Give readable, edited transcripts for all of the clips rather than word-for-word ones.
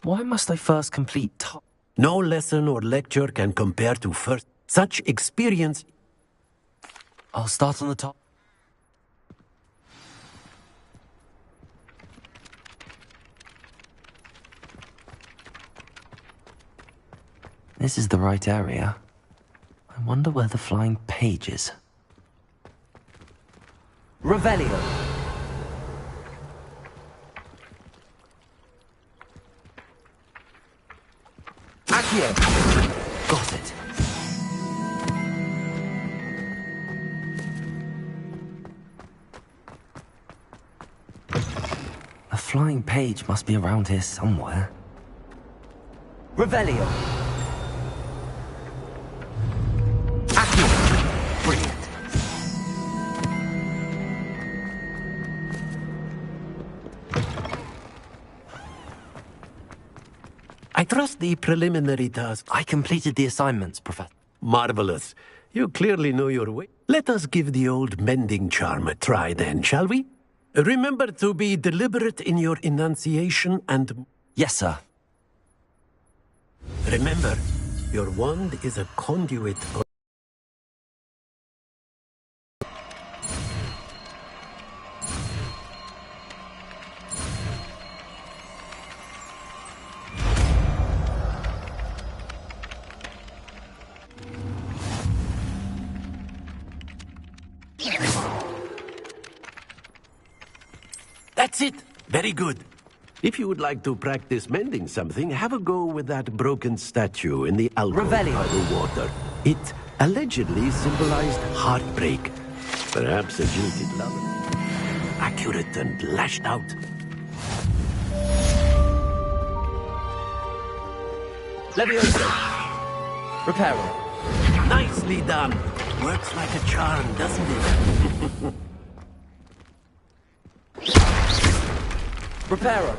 Why must I first complete No lesson or lecture can compare to first. Such experience. I'll start on the top. This is the right area. I wonder where the flying page is. Revelio! Accio! Got it. A flying page must be around here somewhere. Revelio! Brilliant. I trust the preliminary task. I completed the assignments, Professor. Marvelous. You clearly know your way. Let us give the old mending charm a try then, shall we? Remember to be deliberate in your enunciation and... Yes, sir. Remember, your wand is a conduit of... That's it! Very good. If you would like to practice mending something, have a go with that broken statue in the alcove by the water. It allegedly symbolized heartbreak. Perhaps a jilted lover. Accurate and lashed out. Levioso! Reparo. Nicely done. Works like a charm, doesn't it? Reparo.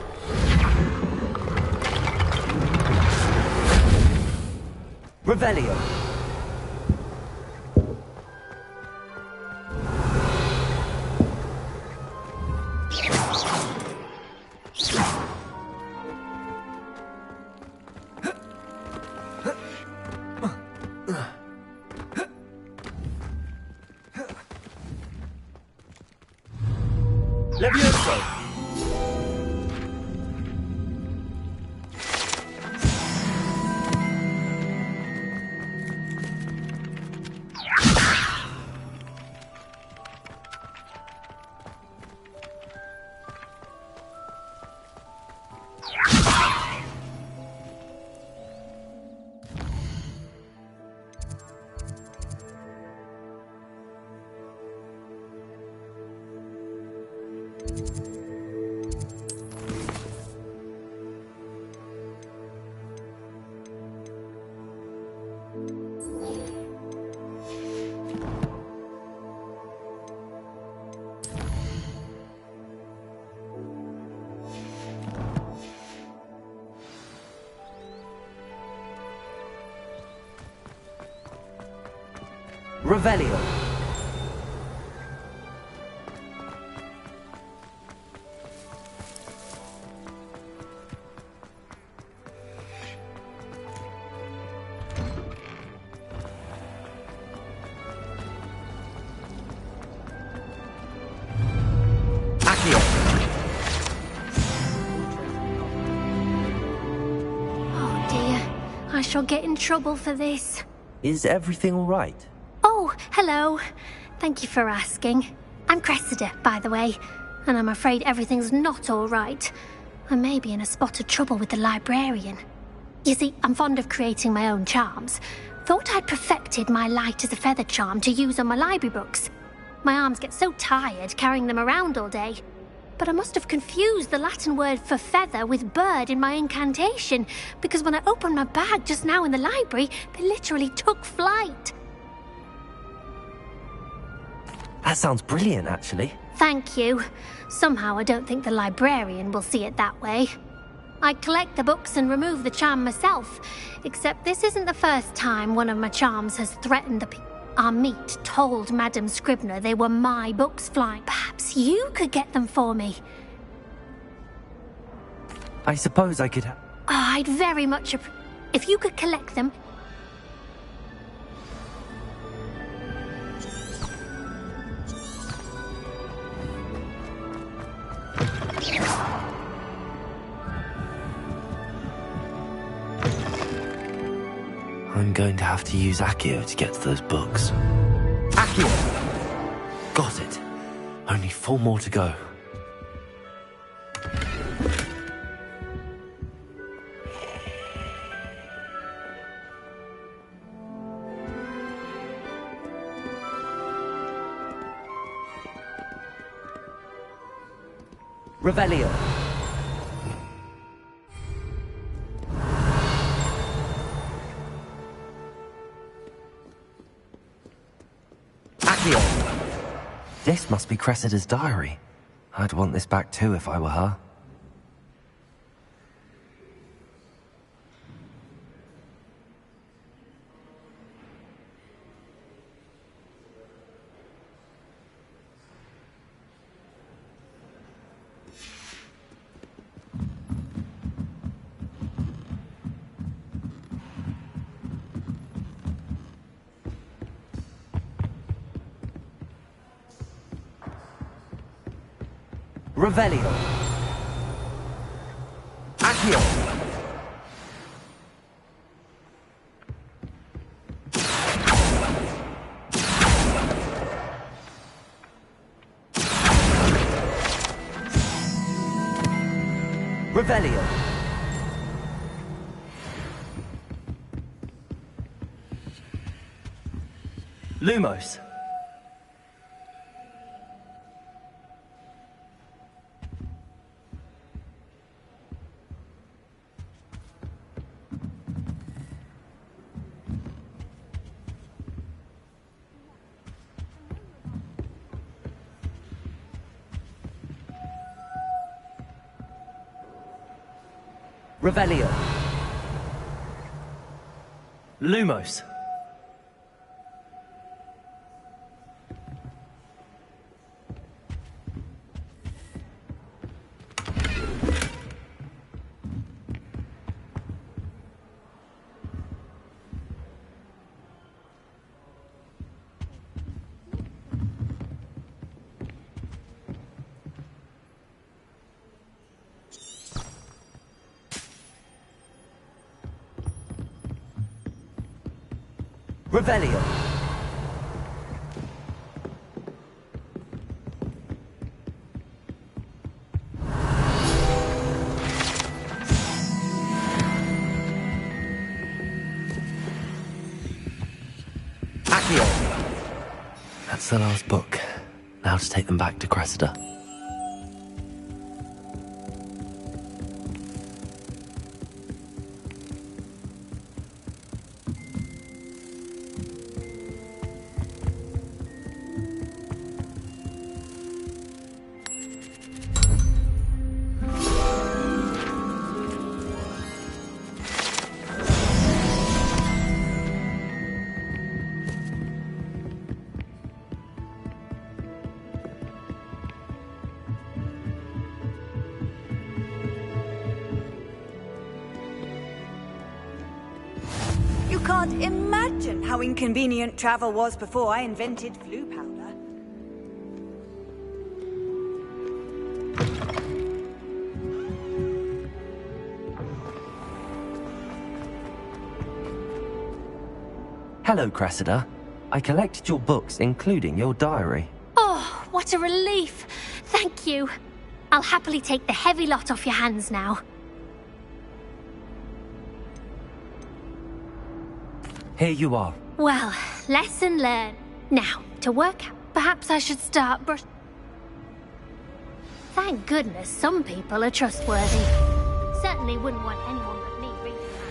Revelio. Levioso. Revelio. Accio. Oh dear, I shall get in trouble for this. Is everything all right? Oh, hello. Thank you for asking. I'm Cressida, by the way, and I'm afraid everything's not all right. I may be in a spot of trouble with the librarian. You see, I'm fond of creating my own charms. Thought I'd perfected my light as a feather charm to use on my library books. My arms get so tired carrying them around all day. But I must have confused the Latin word for feather with bird in my incantation, because when I opened my bag just now in the library, they literally took flight. That sounds brilliant, actually. Thank you. Somehow I don't think the librarian will see it that way. I collect the books and remove the charm myself, except this isn't the first time one of my charms has threatened the people. Amit told Madame Scribner they were my books flying. Perhaps you could get them for me. I suppose I could I'd very much if you could collect them. I'm going to have to use Accio to get to those books. Accio! Got it. Only 4 more to go. Revelio. Accio. This must be Cressida's diary. I'd want this back too if I were her. Revelio. Accio. Revelio. Lumos. Revelio. Lumos. Revelio. Accio. That's the last book. Now to take them back to Cressida. You can't imagine how inconvenient travel was before I invented flu powder. Hello, Cressida. I collected your books, including your diary. Oh, what a relief. Thank you. I'll happily take the heavy lot off your hands now. Here you are. Well, lesson learned. Now, to work out, perhaps I should start Thank goodness some people are trustworthy. Certainly wouldn't want anyone but me reading that.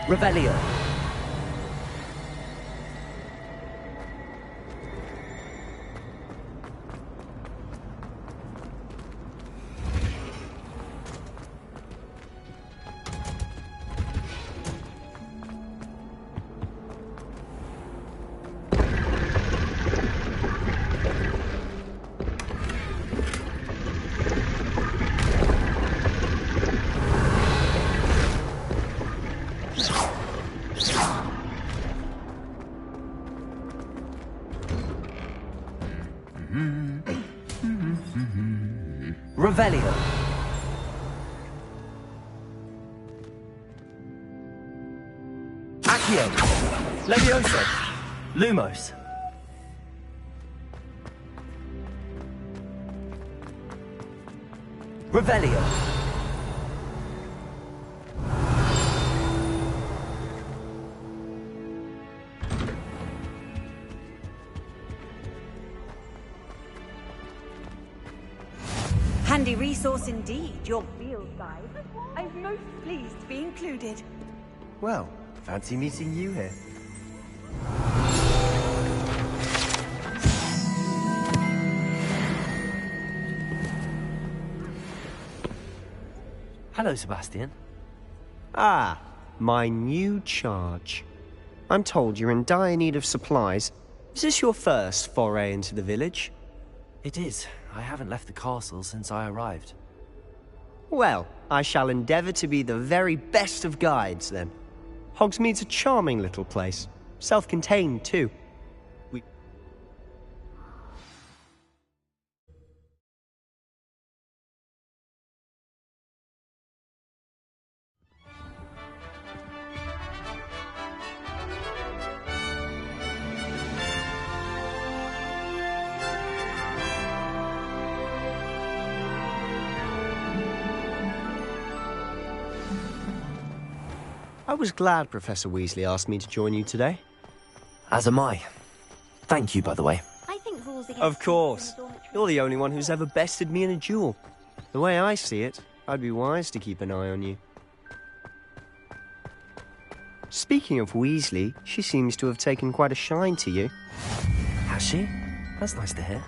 Revelio. Revelio. Accio. Levioso. Lumos. Revelio. Handy resource indeed, your field guide. I'm most pleased to be included. Well, fancy meeting you here. Hello, Sebastian. Ah, my new charge. I'm told you're in dire need of supplies. Is this your first foray into the village? It is. I haven't left the castle since I arrived. Well, I shall endeavour to be the very best of guides, then. Hogsmeade's a charming little place. Self-contained, too. I was glad Professor Weasley asked me to join you today. As am I. Thank you, by the way. I think rules against Of course. You're the only one who's ever bested me in a duel. The way I see it, I'd be wise to keep an eye on you. Speaking of Weasley, she seems to have taken quite a shine to you. Has she? That's nice to hear.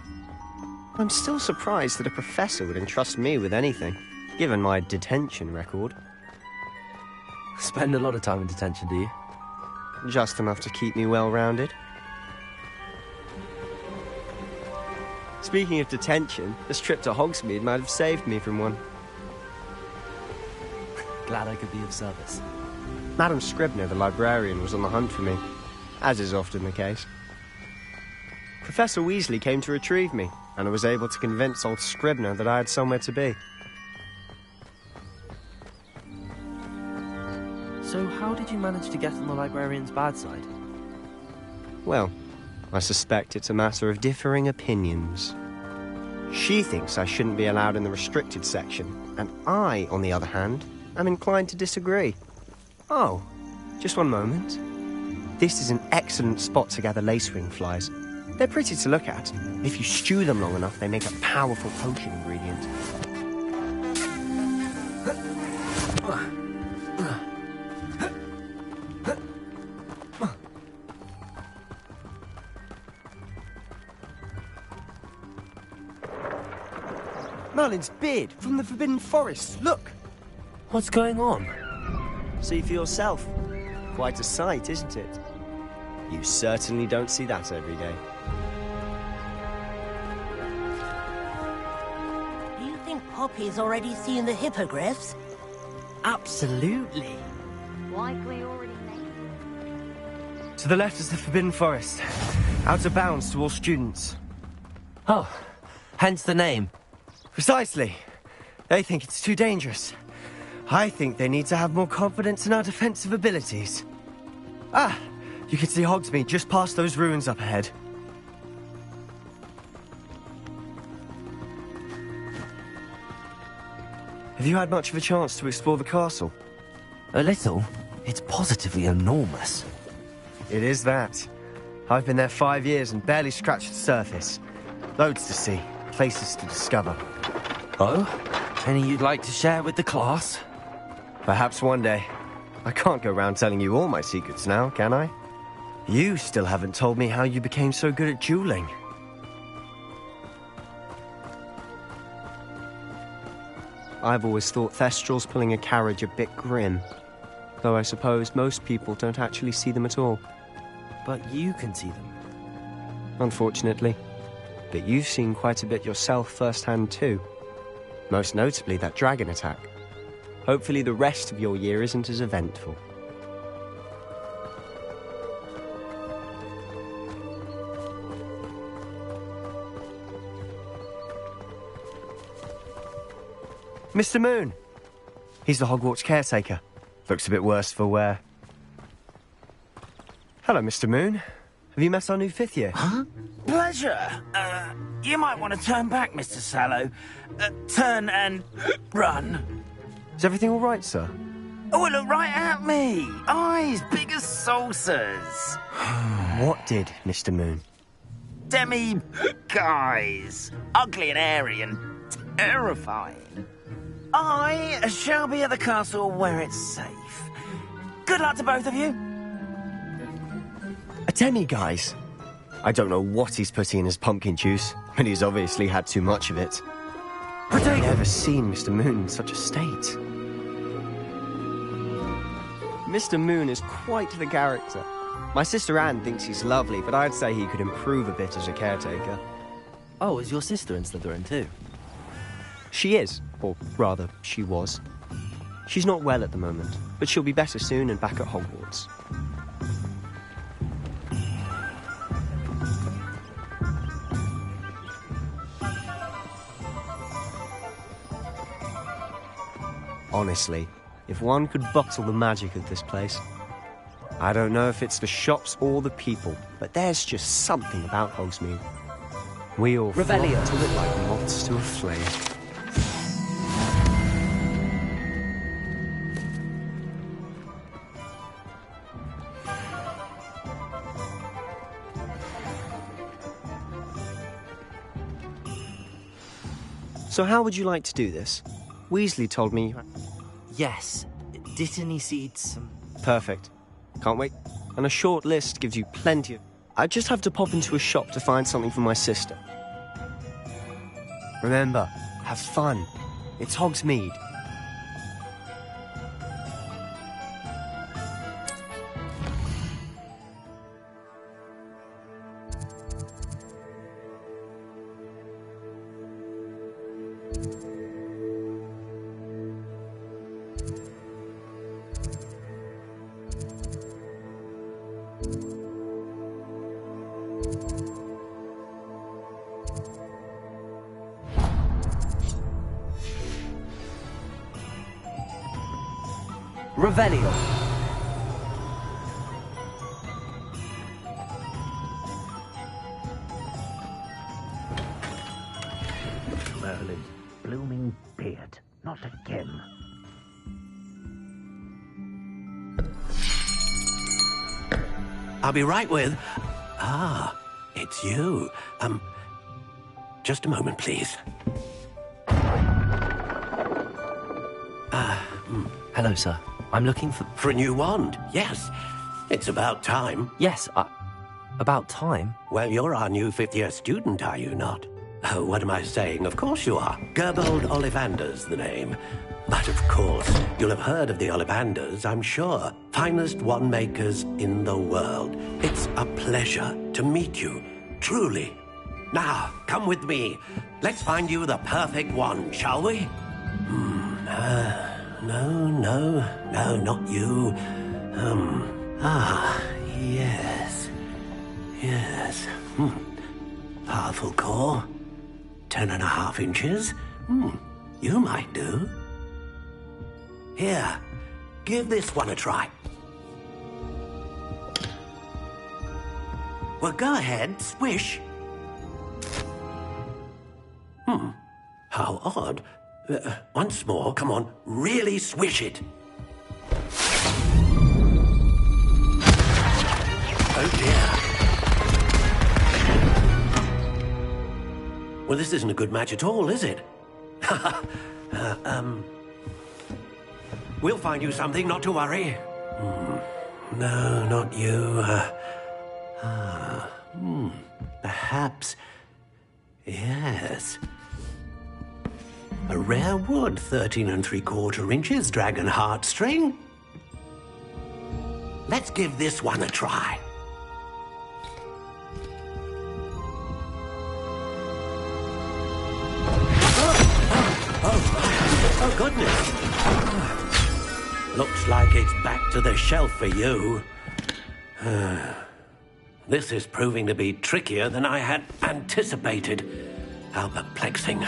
I'm still surprised that a professor would entrust me with anything, given my detention record. Spend a lot of time in detention, do you? Just enough to keep me well-rounded. Speaking of detention, this trip to Hogsmeade might have saved me from one. Glad I could be of service. Madam Scribner, the librarian, was on the hunt for me, as is often the case. Professor Weasley came to retrieve me, and I was able to convince old Scribner that I had somewhere to be. So how did you manage to get on the librarian's bad side? Well, I suspect it's a matter of differing opinions. She thinks I shouldn't be allowed in the restricted section, and I, on the other hand, am inclined to disagree. Oh, just one moment. This is an excellent spot to gather lacewing flies. They're pretty to look at. If you stew them long enough, they make a powerful potion ingredient. Merlin's beard from the Forbidden Forest. Look! What's going on? See for yourself. Quite a sight, isn't it? You certainly don't see that every day. Do you think Poppy's already seen the hippogriffs? Absolutely. Likely already made. To the left is the Forbidden Forest. Out of bounds to all students. Oh, hence the name. Precisely. They think it's too dangerous. I think they need to have more confidence in our defensive abilities. Ah, you can see Hogsmeade just past those ruins up ahead. Have you had much of a chance to explore the castle? A little. It's positively enormous. It is that. I've been there 5 years and barely scratched the surface. Loads to see, places to discover. Oh? Any you'd like to share with the class? Perhaps one day. I can't go around telling you all my secrets now, can I? You still haven't told me how you became so good at dueling. I've always thought Thestrals pulling a carriage a bit grim. Though I suppose most people don't actually see them at all. But you can see them. Unfortunately. But you've seen quite a bit yourself firsthand too. Most notably that dragon attack. Hopefully the rest of your year isn't as eventful. Mr. Moon! He's the Hogwarts caretaker. Looks a bit worse for wear. Hello, Mr. Moon. Have you met our new 5th year? Huh? Pleasure. You might want to turn back, Mr. Sallow. Turn and run. Is everything all right, sir? Oh, look right at me. Eyes big as saucers. What did, Mr. Moon? Guys. Ugly and airy and terrifying. I shall be at the castle where it's safe. Good luck to both of you. A demi-guise? I don't know what he's putting in his pumpkin juice, but he's obviously had too much of it. I've never seen Mr. Moon in such a state. Mr. Moon is quite the character. My sister Anne thinks he's lovely, but I'd say he could improve a bit as a caretaker. Oh, is your sister in Slytherin too? She is, or rather, she was. She's not well at the moment, but she'll be better soon and back at Hogwarts. Honestly, if one could bottle the magic of this place. I don't know if it's the shops or the people, but there's just something about Hogsmeade. We all flock to it like moths to a flame. So how would you like to do this? Weasley told me... Yes. Dittany seeds. Perfect. Can't wait. And a short list gives you plenty of... I just have to pop into a shop to find something for my sister. Remember, have fun. It's Hogsmeade. Revelio. Merlin's blooming beard. Not again. I'll be right with... Ah, it's you. Just a moment, please. Hello, sir. I'm looking for... For a new wand, yes. It's about time. Yes, about time? Well, you're our new 5th year student, are you not? Oh, what am I saying? Of course you are. Gerbold Ollivander's the name. But of course, you'll have heard of the Ollivanders, I'm sure. Finest wand makers in the world. It's a pleasure to meet you, truly. Now, come with me. Let's find you the perfect wand, shall we? No, not you. Yes. Powerful core. 10.5 inches. You might do. Here, give this one a try. Well, go ahead, swish. How odd. Once more, come on, really swish it. Oh dear. Well, this isn't a good match at all, is it? We'll find you something, not to worry. No, not you. Perhaps... Yes. A rare wood, 13 3/4 inches, dragon heartstring. Let's give this one a try. Oh, goodness. Looks like it's back to the shelf for you. This is proving to be trickier than I had anticipated. How perplexing.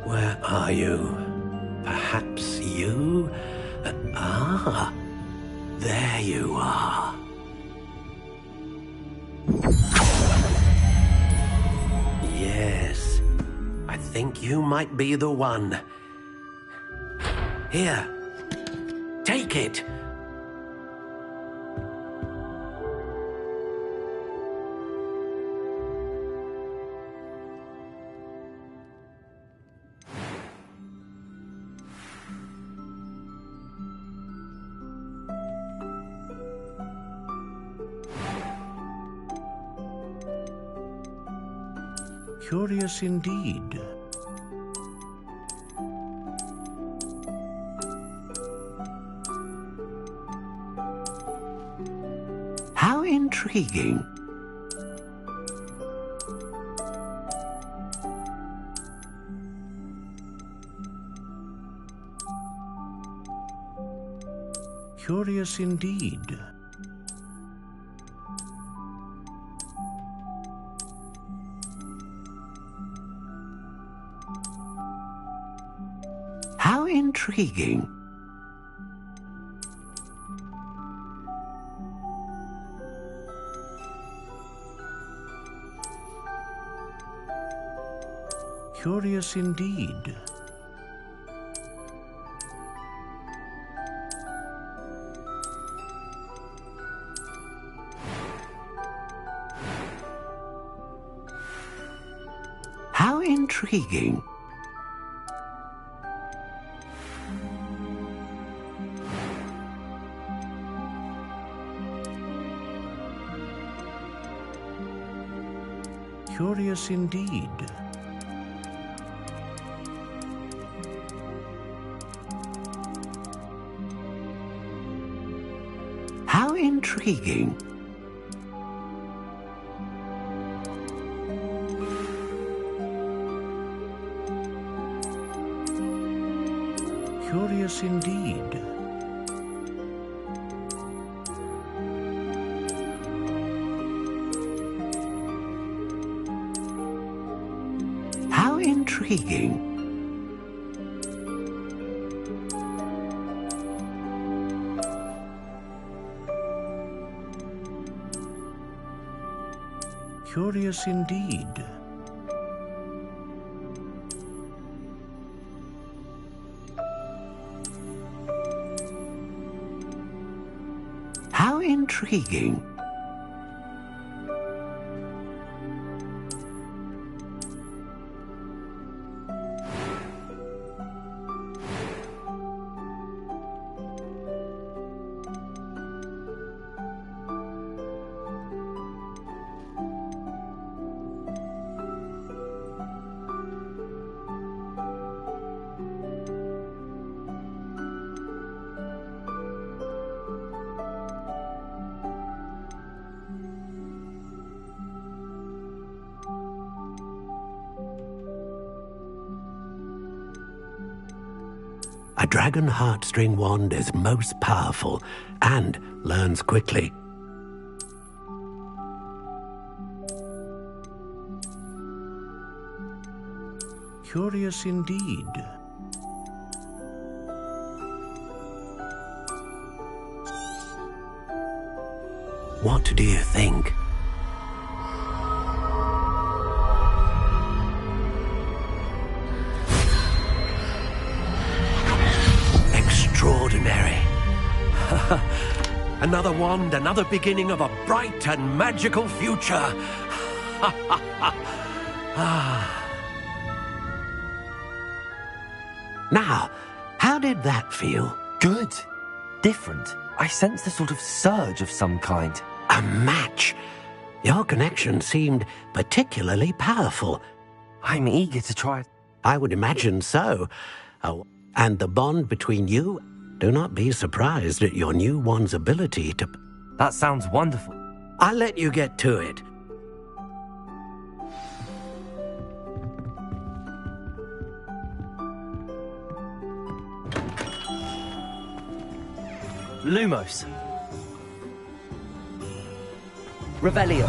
Where are you? Perhaps you? There you are. Yes, I think you might be the one. Here, take it. Curious indeed. How intriguing. Curious indeed. How intriguing. Curious indeed. How intriguing. Curious indeed. How intriguing. Curious indeed. How intriguing. Curious indeed. How intriguing. A dragon heartstring wand is most powerful and learns quickly. Curious indeed. What do you think? Extraordinary. Another wand, another beginning of a bright and magical future. Now, how did that feel? Good. different. I sensed a sort of surge of some kind. A match. Your connection seemed particularly powerful. I'm eager to try it. I would imagine so. Oh, and the bond between you? Do not be surprised at your new one's ability to... That sounds wonderful. I'll let you get to it. Lumos. Revelio.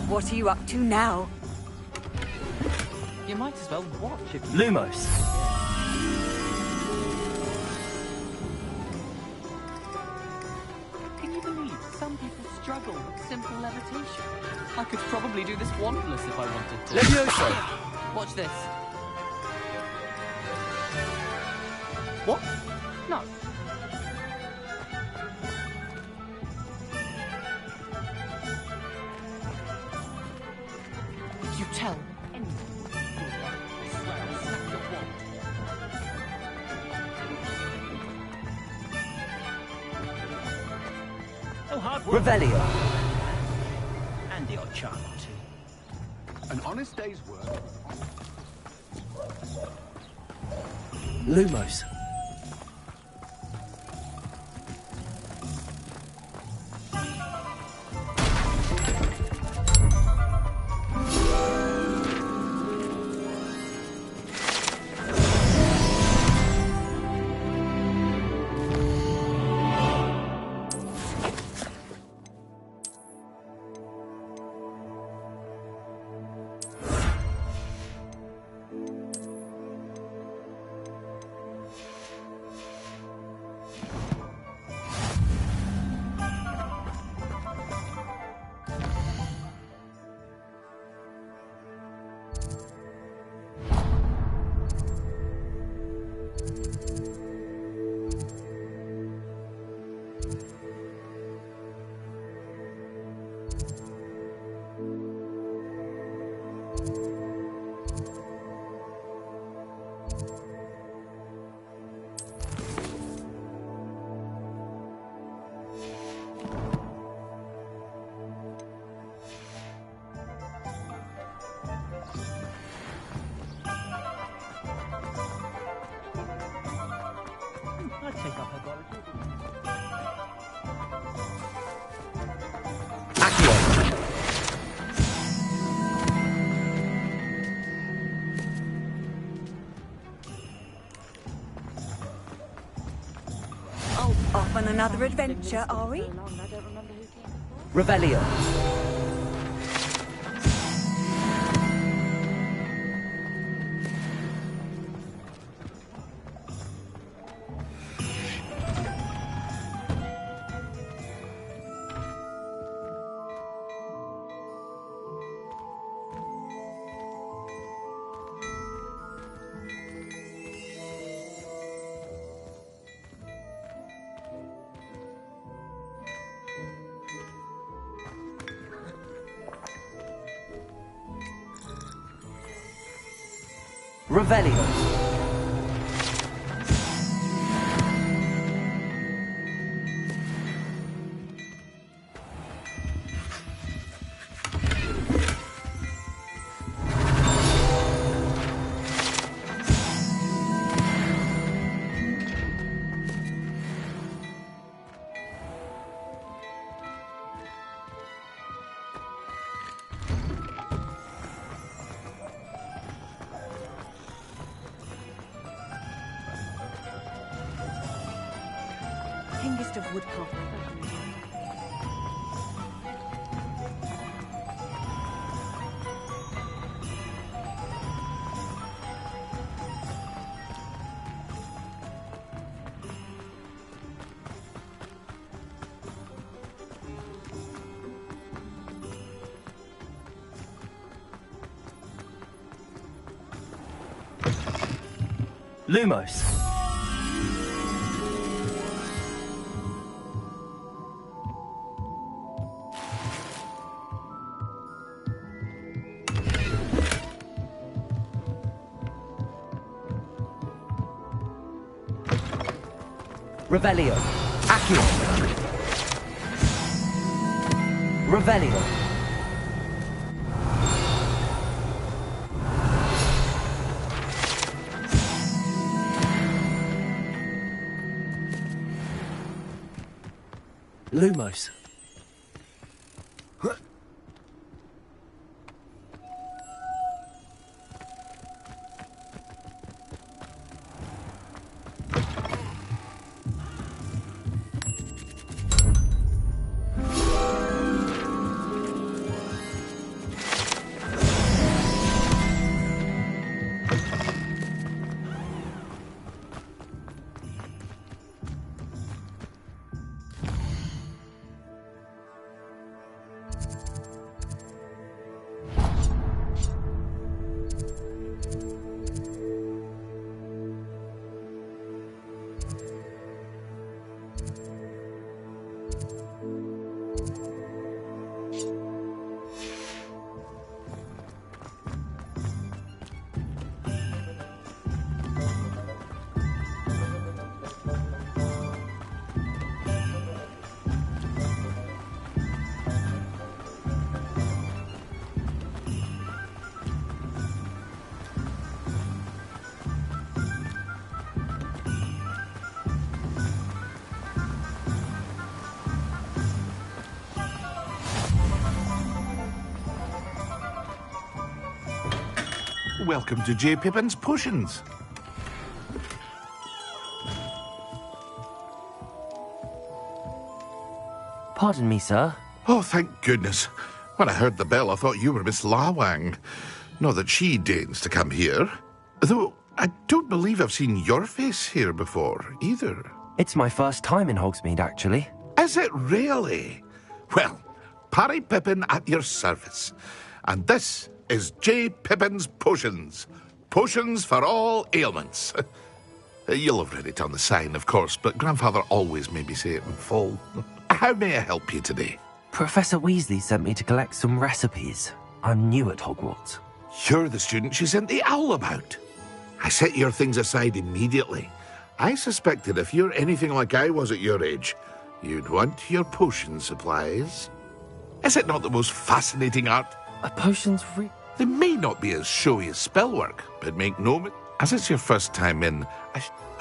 What are you up to now? You might as well watch if you... Lumos. Can you believe some people struggle with simple levitation? I could probably do this wandless if I wanted to. Levioso. Watch this. What? No. If you tell anyone, I swear I'll snap your wand. Oh, hard work. Revelio. And the odd charm or two. An honest day's work. Lumos. I'd take up authority. Accio. Off on another adventure, are we? Revelio. Revelio. Hengist of Woodcroft. Lumos. Revelio. Accio. Revelio. Lumos. Welcome to J. Pippin's Potions. Pardon me, sir. Oh, thank goodness. When I heard the bell, I thought you were Miss Lawang. Not that she deigns to come here. Though, I don't believe I've seen your face here before, either. It's my first time in Hogsmeade, actually. Is it really? Well, Parry Pippin at your service. And this is J. Pippin's Potions. Potions for all ailments. You'll have read it on the sign, of course, but Grandfather always made me say it in full. How may I help you today? Professor Weasley sent me to collect some recipes. I'm new at Hogwarts. You're the student she sent the owl about. I set your things aside immediately. I suspected if you're anything like I was at your age, you'd want your potion supplies. Is it not the most fascinating art? A potion's They may not be as showy as spellwork, but make no... As it's your first time in,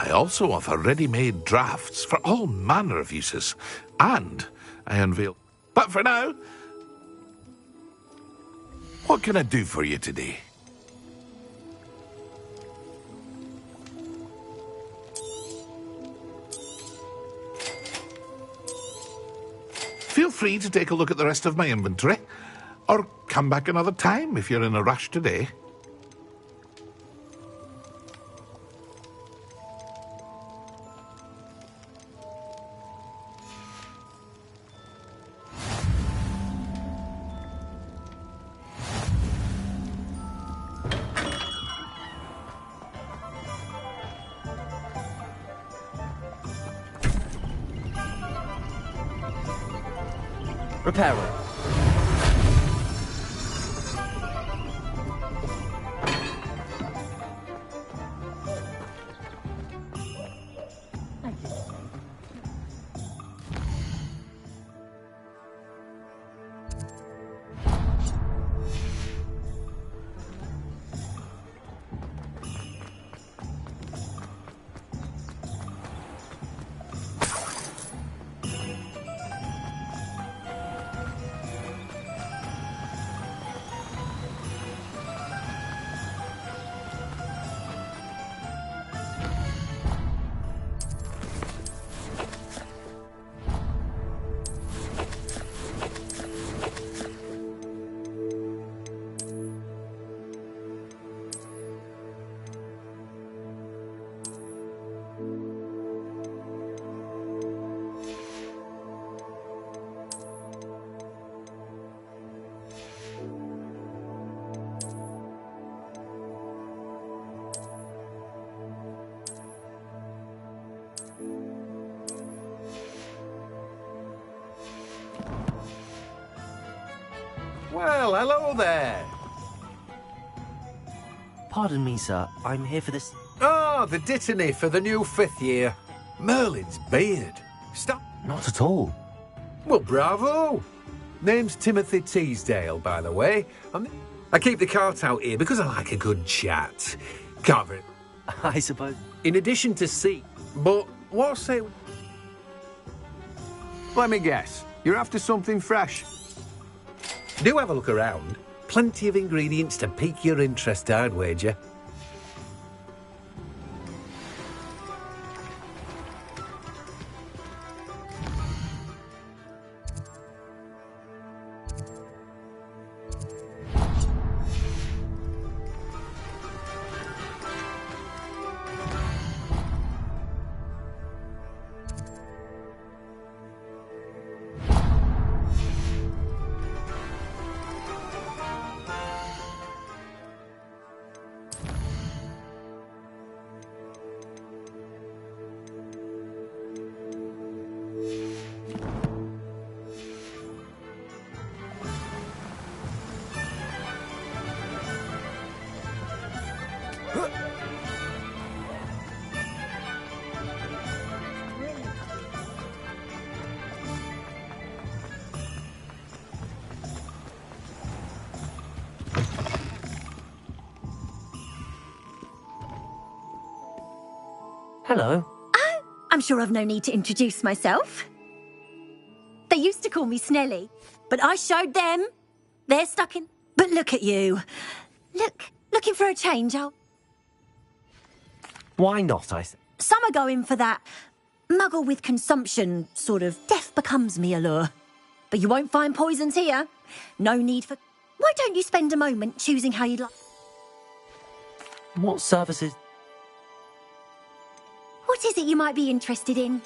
I also offer ready-made drafts for all manner of uses. And I unveil... But for now, what can I do for you today? Feel free to take a look at the rest of my inventory, or come back another time if you're in a rush today. Reparo. Well, hello there. Pardon me, sir. I'm here for this... Ah, the dittany for the new 5th year. Merlin's beard. Stop. Not at all. Well, bravo. Name's Timothy Teasdale, by the way. I keep the cart out here because I like a good chat. Can't very... I suppose. In addition to seat, but what's it? Let me guess. You're after something fresh. Do have a look around. Plenty of ingredients to pique your interest, I'd wager. Hello. Oh, I'm sure I've no need to introduce myself. They used to call me Snelly, but I showed them. They're stuck in... But look at you. Looking for a change, Why not, I say? Some are going for that muggle with consumption, sort of death becomes me allure. But you won't find poisons here. No need for... Why don't you spend a moment choosing how you'd like... What services? What is it you might be interested in?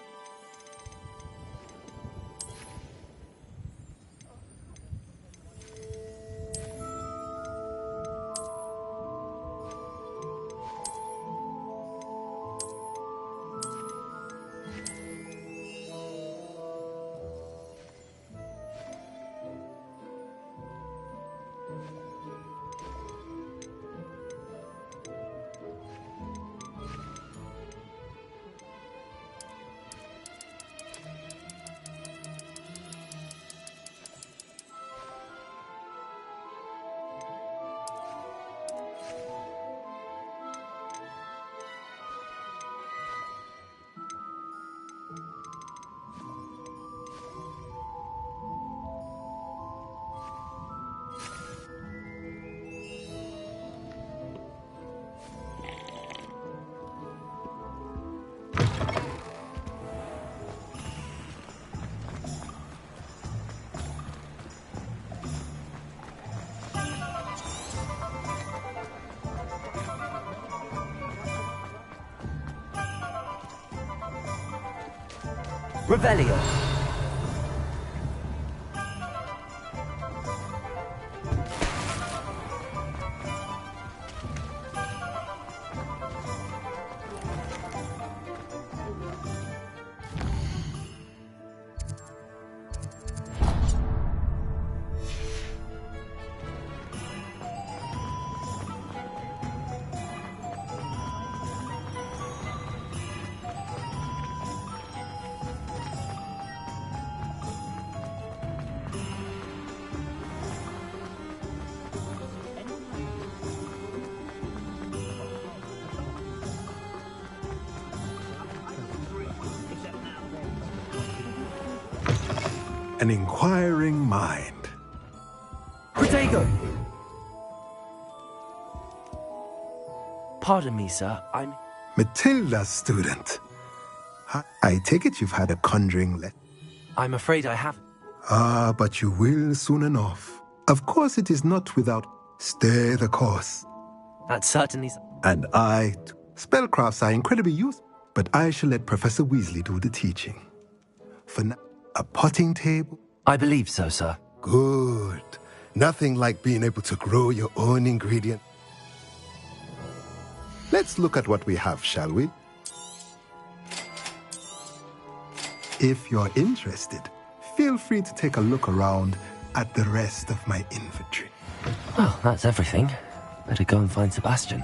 Revelio. An inquiring mind. Protego! Pardon me, sir. I'm... Matilda's student. I take it you've had a conjuring lesson. I'm afraid I haven't. Ah, but you will soon enough. Of course it is not without... Stay the course. That's certainly... And spellcrafts are incredibly useful, but I shall let Professor Weasley do the teaching. For now, a potting table? I believe so, sir. Good. Nothing like being able to grow your own ingredient. Let's look at what we have, shall we? If you're interested, feel free to take a look around at the rest of my inventory. Well, that's everything. Better go and find Sebastian.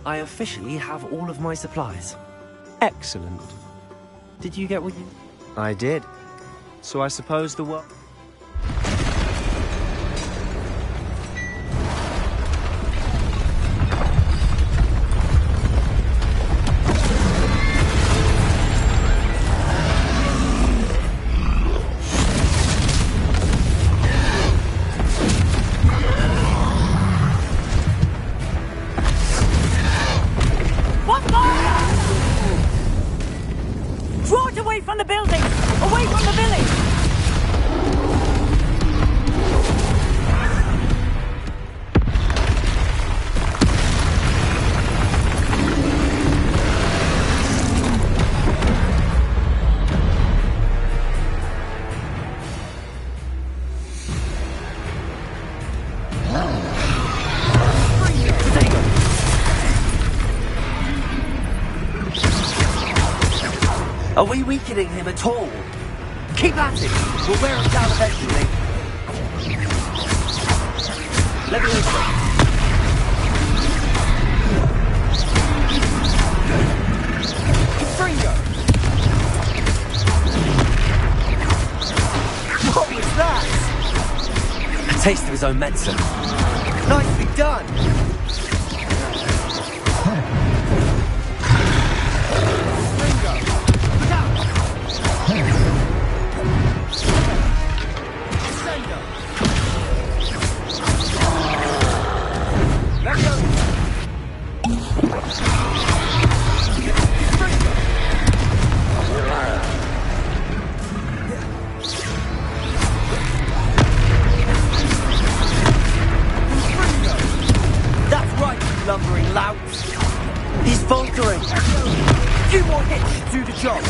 I officially have all of my supplies. Excellent. Did you get what you... I did. So I suppose the world... From the building! Away from the village! Are we weakening him at all? Keep at it! We'll wear him down eventually. Let me listen. Stringo! What was that? A taste of his own medicine. Nicely done! Lumbering louts. He's faltering. A few more hits to do the job.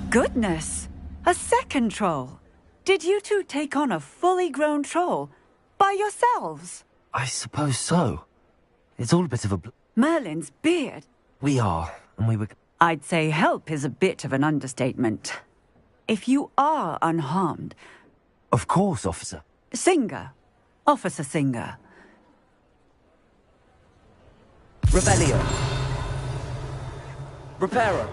Goodness! A second troll! Did you two take on a fully grown troll? By yourselves? I suppose so. It's all a bit of a... Merlin's beard? We are, and we were... I'd say help is a bit of an understatement. If you are unharmed... Of course, officer. Singer. Officer Singer. Rebellion. Reparo.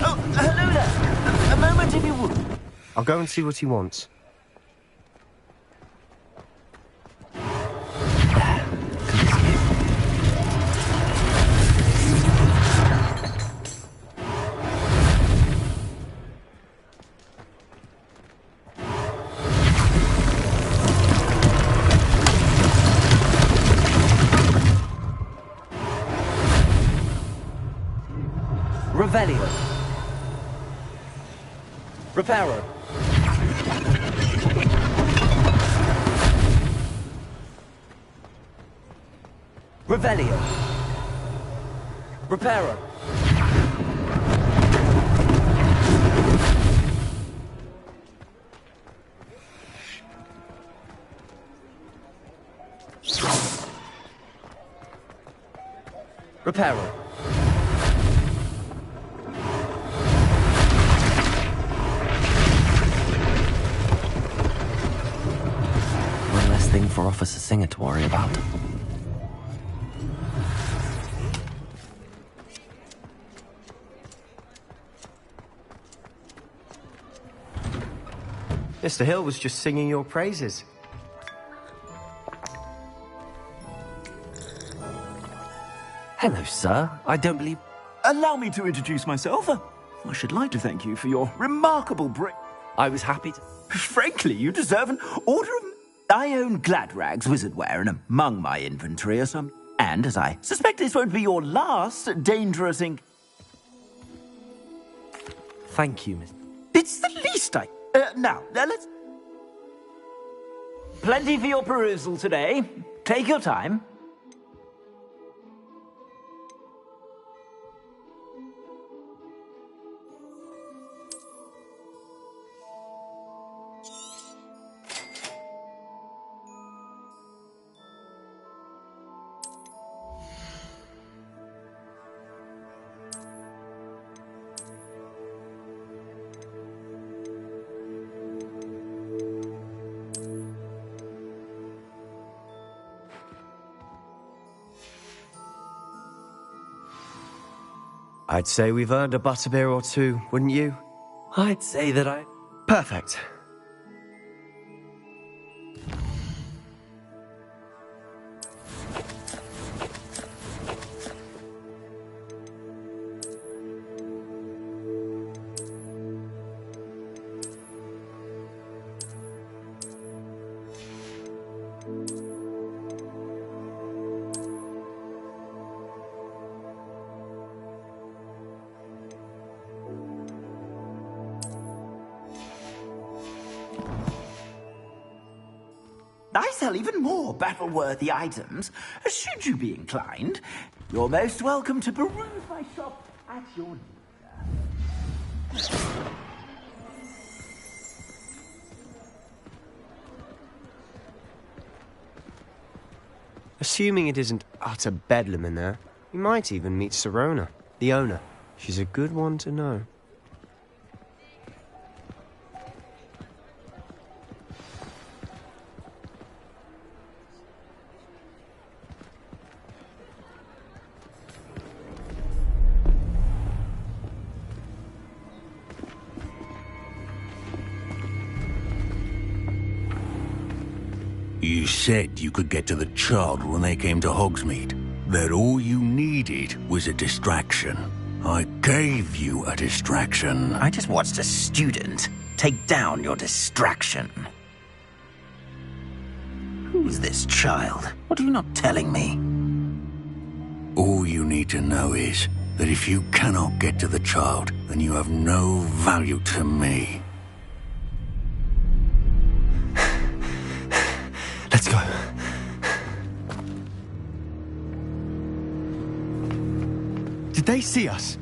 Oh, hello there. A moment if you would. I'll go and see what he wants. Revelio. Reparo. Revelio. Reparo. Reparo. One less thing for Officer Singer to worry about. Mr. Hill was just singing your praises. Hello, sir. I don't believe... Allow me to introduce myself. I should like to thank you for your remarkable I was happy to... Frankly, you deserve an order of... I own Gladrag's wizardwear, and among my inventory are some... And, as I suspect this won't be your last dangerous ink... Thank you, Miss... It's the least I... now, let's... Plenty for your perusal today. Take your time. I'd say we've earned a butterbeer or two, wouldn't you? I'd say that I... Perfect. I sell even more battle-worthy items, should you be inclined. You're most welcome to peruse my shop at your leisure. Assuming it isn't utter bedlam in there, we might even meet Sirona, the owner. She's a good one to know. You said you could get to the child when they came to Hogsmeade. That all you needed was a distraction. I gave you a distraction. I just watched a student take down your distraction. Who's this child? What are you not telling me? All you need to know is that if you cannot get to the child, then you have no value to me. Let's go. Did they see us?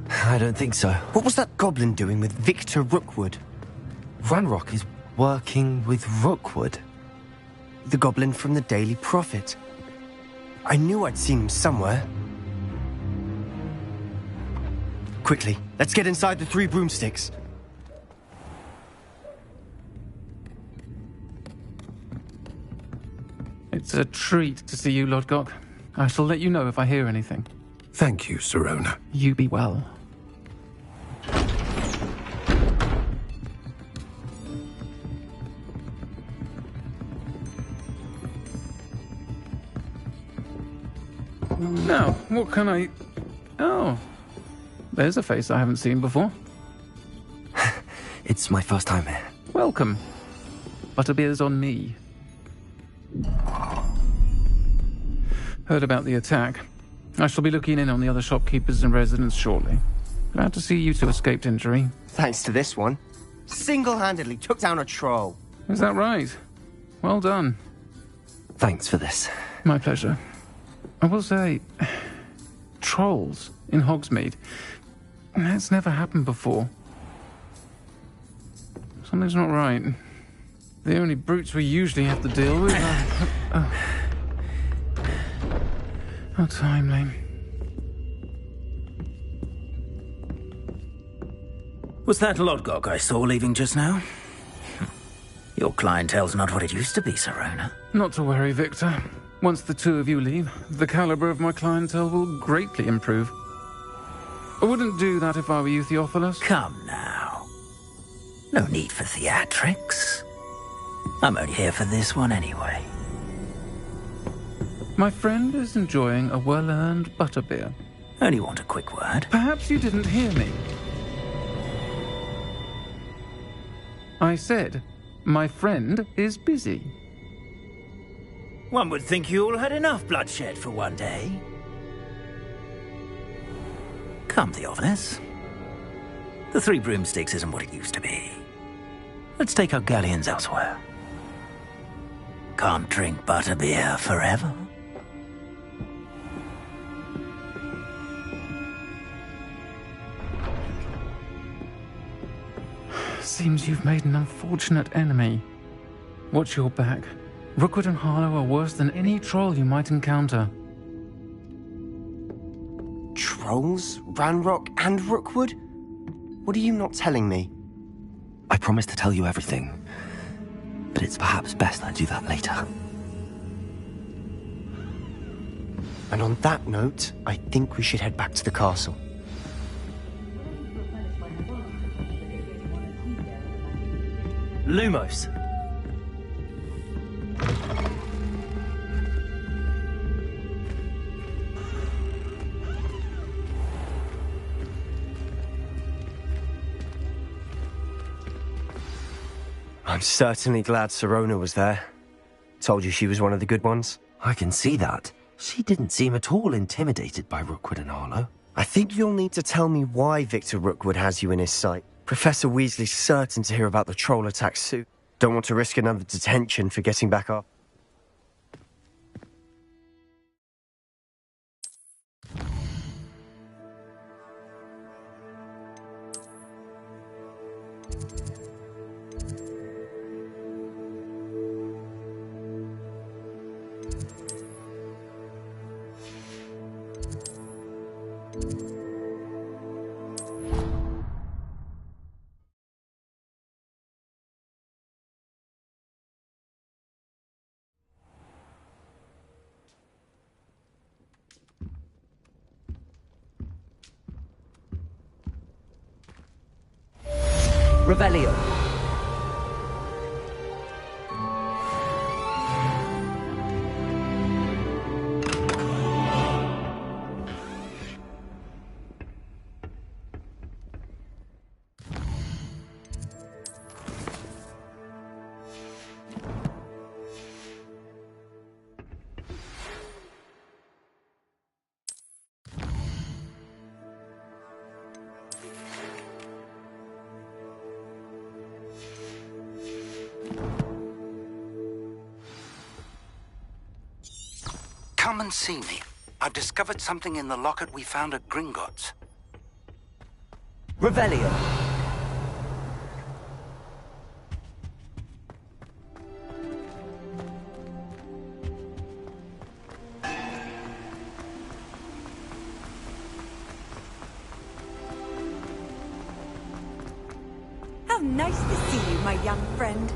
I don't think so. What was that goblin doing with Victor Rookwood? Ranrock is working with Rookwood. The goblin from the Daily Prophet. I knew I'd seen him somewhere. Quickly, let's get inside the Three Broomsticks. It's a treat to see you, Lodgok. I shall let you know if I hear anything. Thank you, Sirona. You be well. Now, what can I... Oh, there's a face I haven't seen before. It's my first time here. Welcome. Butterbeer's on me. Heard about the attack. I shall be looking in on the other shopkeepers and residents shortly. Glad to see you two escaped injury. Thanks to this one. Single-handedly took down a troll. Is that right? Well done. Thanks for this. My pleasure. I will say, trolls in Hogsmeade. That's never happened before. Something's not right. The only brutes we usually have to deal with are... How timely. Was that Lodgok I saw leaving just now? Your clientele's not what it used to be, Sirona. Not to worry, Victor. Once the two of you leave, the caliber of my clientele will greatly improve. I wouldn't do that if I were you, Theophilus. Come now. No need for theatrics. I'm only here for this one anyway. My friend is enjoying a well-earned butterbeer. Only want a quick word. Perhaps you didn't hear me. I said, my friend is busy. One would think you all had enough bloodshed for one day. Come, Theophilus. The Three Broomsticks isn't what it used to be. Let's take our galleons elsewhere. Can't drink butterbeer forever. Seems you've made an unfortunate enemy. Watch your back. Rookwood and Harlow are worse than any troll you might encounter. Trolls? Ranrock and Rookwood? What are you not telling me? I promised to tell you everything, but it's perhaps best I do that later. And on that note, I think we should head back to the castle. Lumos. I'm certainly glad Sirona was there. Told you she was one of the good ones. I can see that. She didn't seem at all intimidated by Rookwood and Harlow. I think you'll need to tell me why Victor Rookwood has you in his sight. Professor Weasley's certain to hear about the troll attack soon. Don't want to risk another detention for getting back up. Revelio. Come and see me. I've discovered something in the locket we found at Gringotts. Revelio. How nice to see you, my young friend.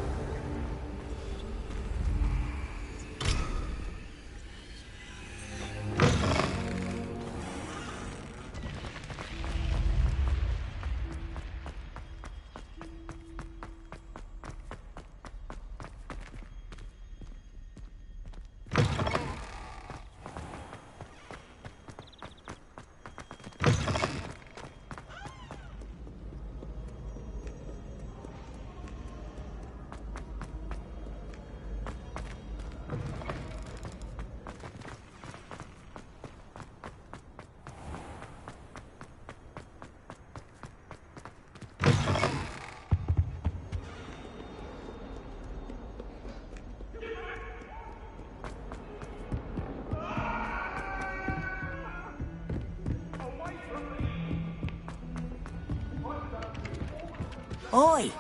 Oi,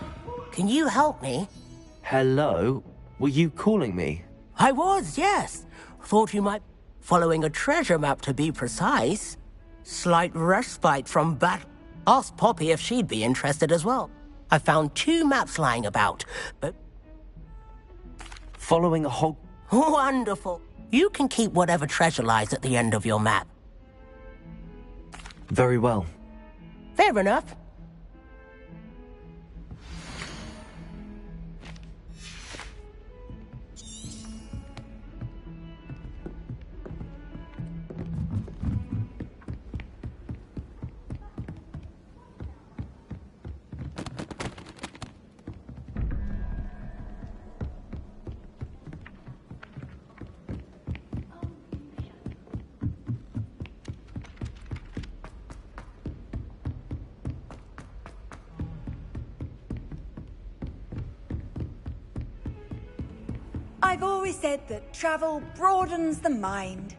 can you help me? Hello? Were you calling me? I was, yes. Thought you might... Following a treasure map, to be precise. Slight respite from battle. Asked Poppy if she'd be interested as well. I found 2 maps lying about, but... Following a whole... Wonderful. You can keep whatever treasure lies at the end of your map. Very well. Fair enough. I've always said that travel broadens the mind.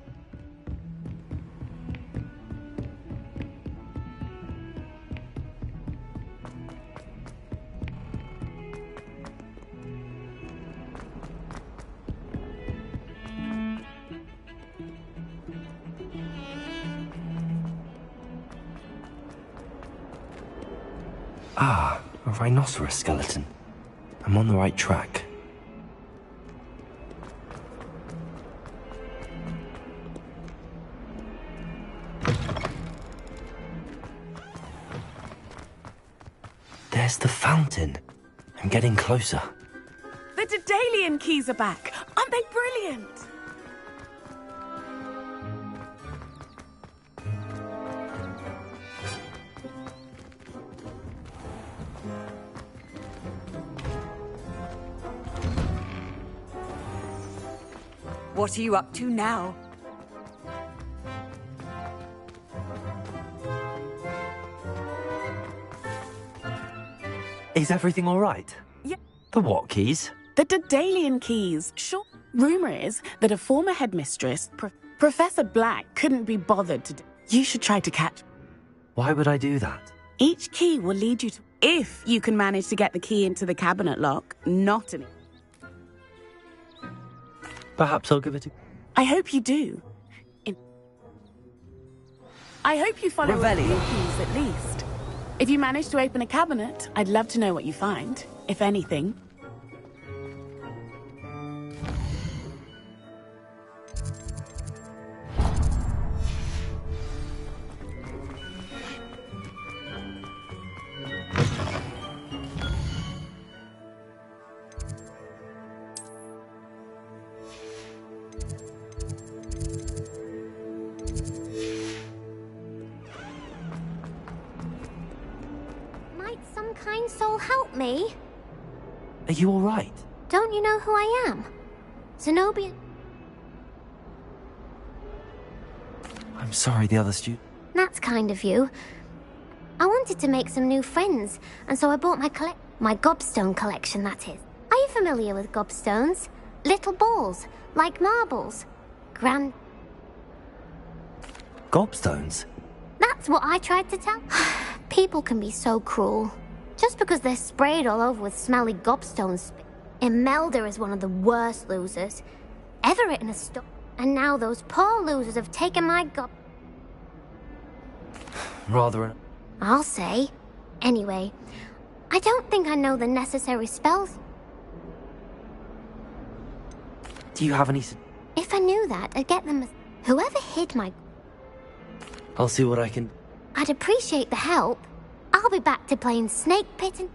Ah, a rhinoceros skeleton. I'm on the right track. There's the fountain. I'm getting closer. The Daedalian keys are back. Aren't they brilliant? What are you up to now? Is everything all right? Yeah. The what keys? The Daedalian keys. Sure. Rumor is that a former headmistress, Professor Black, couldn't be bothered to. You should try to catch. Why would I do that? Each key will lead you to. If you can manage to get the key into the cabinet lock, not an. Perhaps I'll give it a... I hope you do. I hope you follow a few keys at least. If you manage to open a cabinet, I'd love to know what you find, if anything. Some kind soul help me? Are you all right? Don't you know who I am? Zenobia. I'm sorry, the other student. That's kind of you. I wanted to make some new friends, and so I bought my gobstone collection, that is. Are you familiar with gobstones? Little balls, like marbles. Gobstones? That's what I tried to tell. People can be so cruel. Just because they're sprayed all over with smelly gobstones. Imelda is one of the worst losers. Everett in a store. And now those poor losers have taken my Rather. I'll say. Anyway, I don't think I know the necessary spells. Do you have any... If I knew that, I'd get them. Whoever hid my... I'll see what I can... I'd appreciate the help. I'll be back to playing Snake Pit and...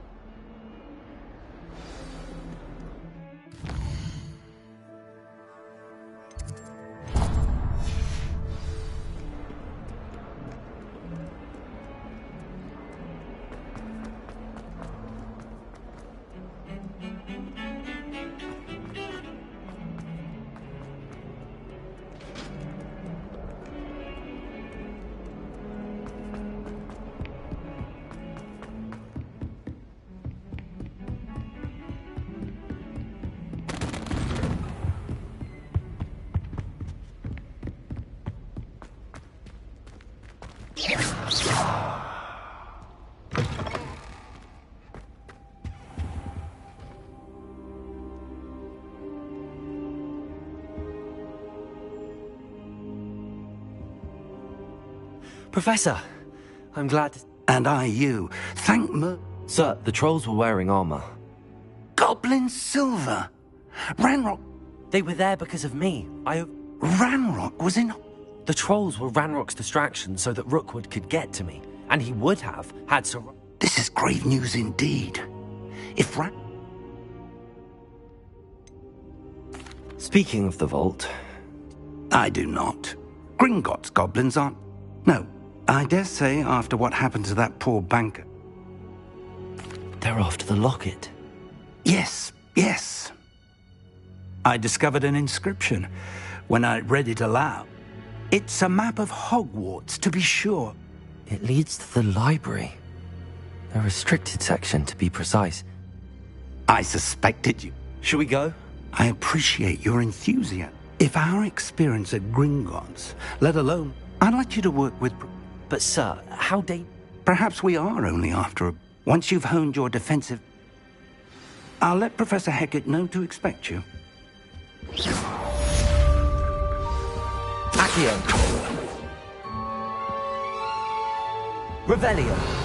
Professor, I'm glad... And I you. Thank me. Sir, the trolls were wearing armor. Goblin silver. Ranrock... They were there because of me. Ranrock was in... The trolls were Ranrock's distraction so that Rookwood could get to me. And he would have, had Sir... This is grave news indeed. If Speaking of the vault... I do not. Gringotts goblins aren't... No, I dare say after what happened to that poor banker. They're after the locket. Yes, yes. I discovered an inscription when I read it aloud. It's a map of Hogwarts, to be sure. It leads to the library. A restricted section, to be precise. I suspected you. Shall we go? I appreciate your enthusiasm. If our experience at Gringotts, let alone... I'd like you to work with... But, sir, how Perhaps we are only after a... Once you've honed your defensive... I'll let Professor Hecat know to expect you. Accio. Revelio.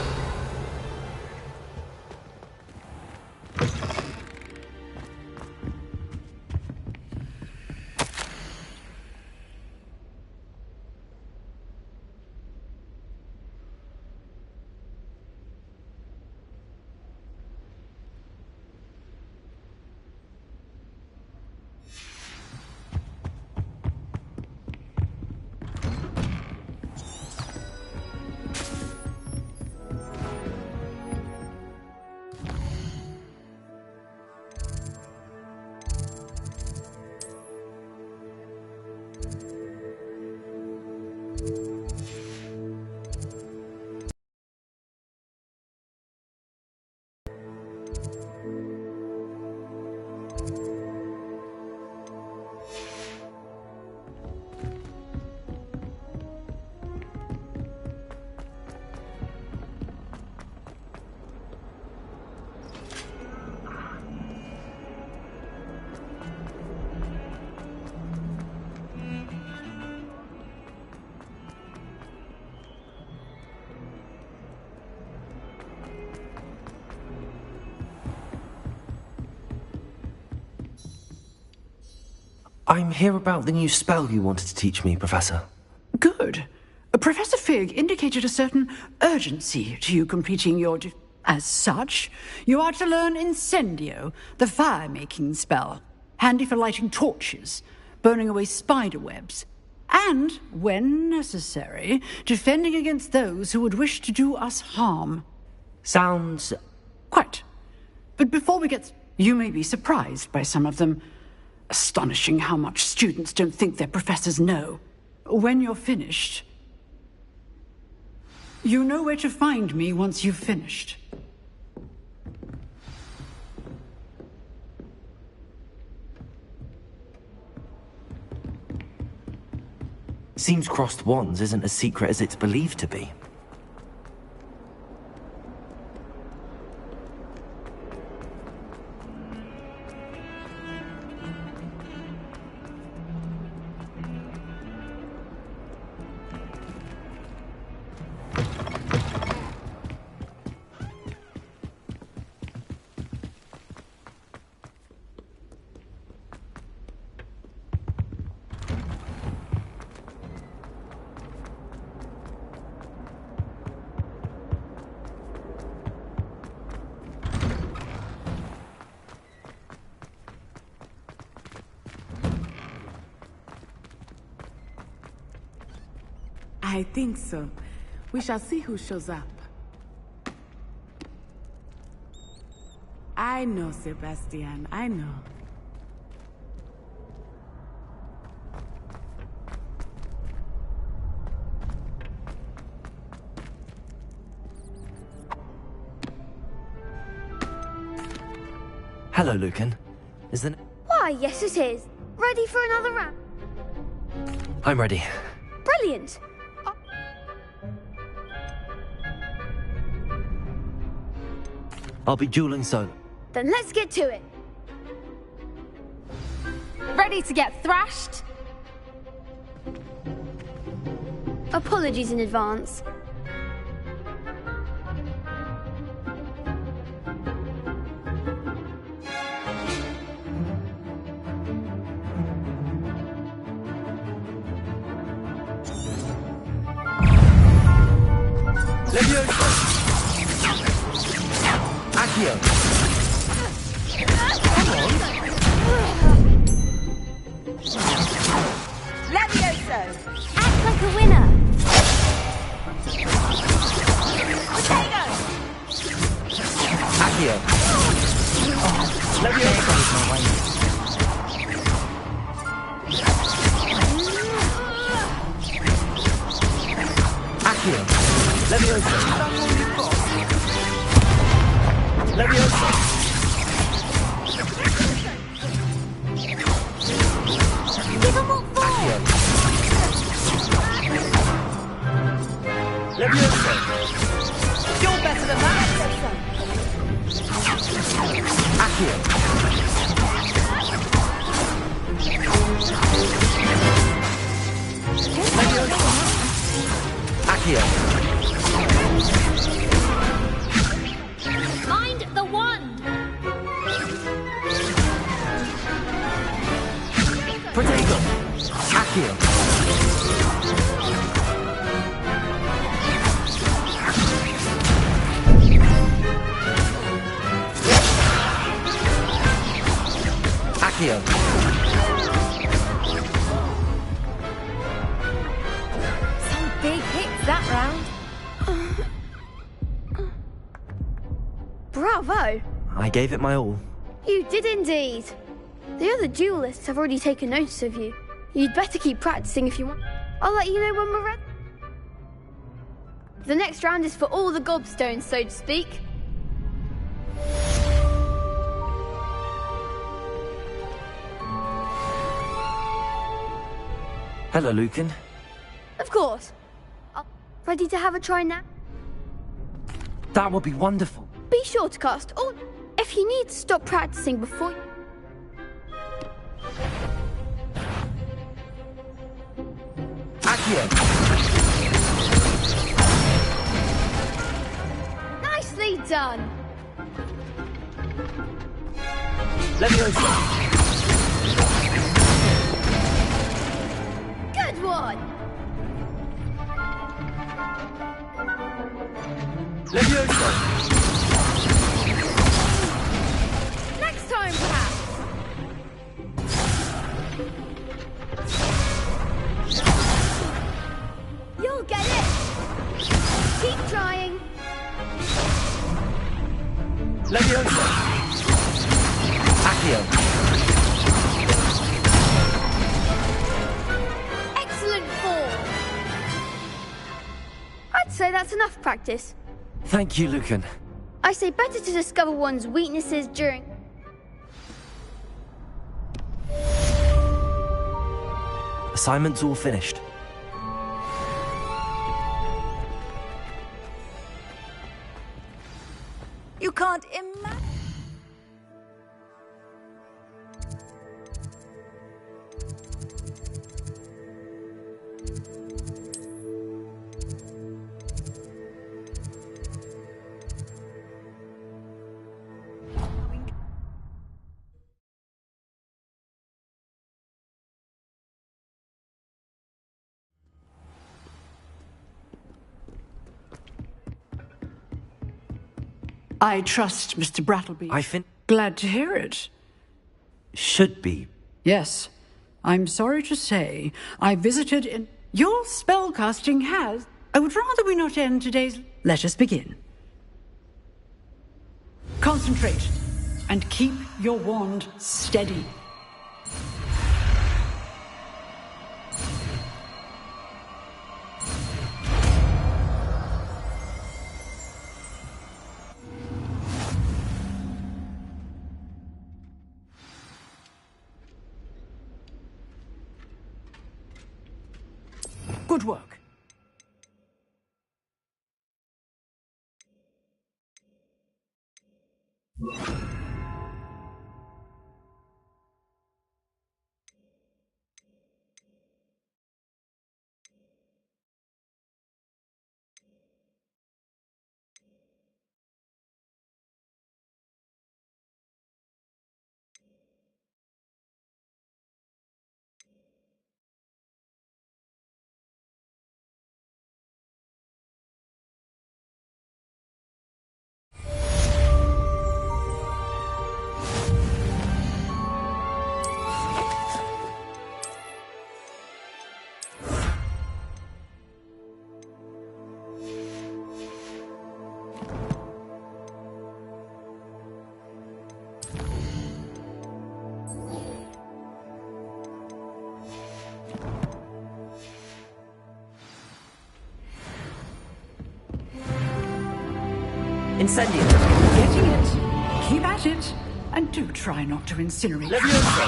I'm here about the new spell you wanted to teach me, Professor. Good. Professor Fig indicated a certain urgency to you completing your... As such, you are to learn Incendio, the fire-making spell, handy for lighting torches, burning away spider webs, and, when necessary, defending against those who would wish to do us harm. Sounds... Quite. But before we get... You may be surprised by some of them. Astonishing how much students don't think their professors know. When you're finished... You know where to find me once you've finished. Seems crossed wands isn't as secret as it's believed to be. I think so. We shall see who shows up. I know, Sebastian, I know. Hello, Lucan. Is the... Why, yes it is. Ready for another round? I'm ready. Brilliant. I'll be dueling solo. Then let's get to it. Ready to get thrashed? Apologies in advance. Accio! Levioso! Act like a winner! Potato! Accio! Levioso! Accio! Levioso! Levioso! Give him what for! Accio! Levioso! You're better than that! Accio! Levioso! Accio! Mind the wand! Protego! Accio! Accio! Some big hits that round. Bravo! I gave it my all. You did indeed. The other duelists have already taken notice of you. You'd better keep practicing if you want. I'll let you know when we're ready. The next round is for all the gobstones, so to speak. Hello, Lucan. Of course. Ready to have a try now? That would be wonderful. Be sure to cast all. If you need to stop practicing before you... Accio! Nicely done. Levioso! one! Levioso! Next time, perhaps! You'll get it! Keep trying! Levioso! Accio! Excellent form! I'd say that's enough practice. Thank you, Lucan. I say better to discover one's weaknesses during... Assignment's all finished. You can't imagine. I trust Mr. Brattleby. Glad to hear it. Should be. Yes. I'm sorry to say, I visited in... Your spellcasting has... I would rather we not end today's... Let us begin. Concentrate, and keep your wand steady. Good work. Incendio! Getting it. Keep at it. And do try not to incinerate. Levioso!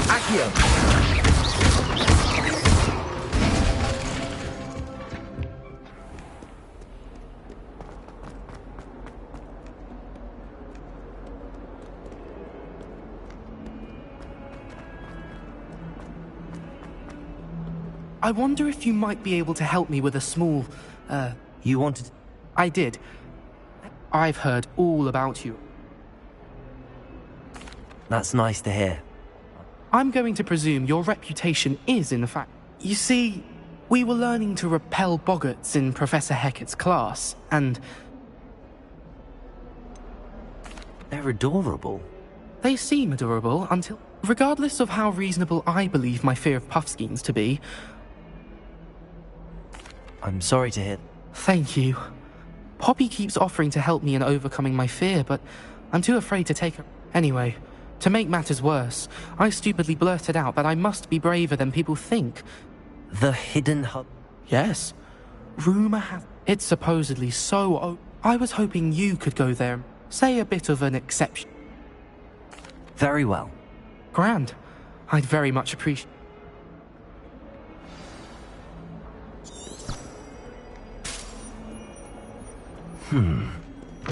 Accio! I wonder if you might be able to help me with a small, You wanted... I did. I've heard all about you. That's nice to hear. I'm going to presume your reputation is in fact... You see, we were learning to repel boggarts in Professor Hecat's class, and... They're adorable. They seem adorable until... Regardless of how reasonable I believe my fear of Puffskeins to be... I'm sorry to hear... Thank you. Poppy keeps offering to help me in overcoming my fear, but I'm too afraid to take her... Anyway, to make matters worse, I stupidly blurted out that I must be braver than people think. The hidden hub? Yes. Rumor has... It's supposedly so... I was hoping you could go there, say a bit of an exception. Very well. Grand. I'd very much appreciate...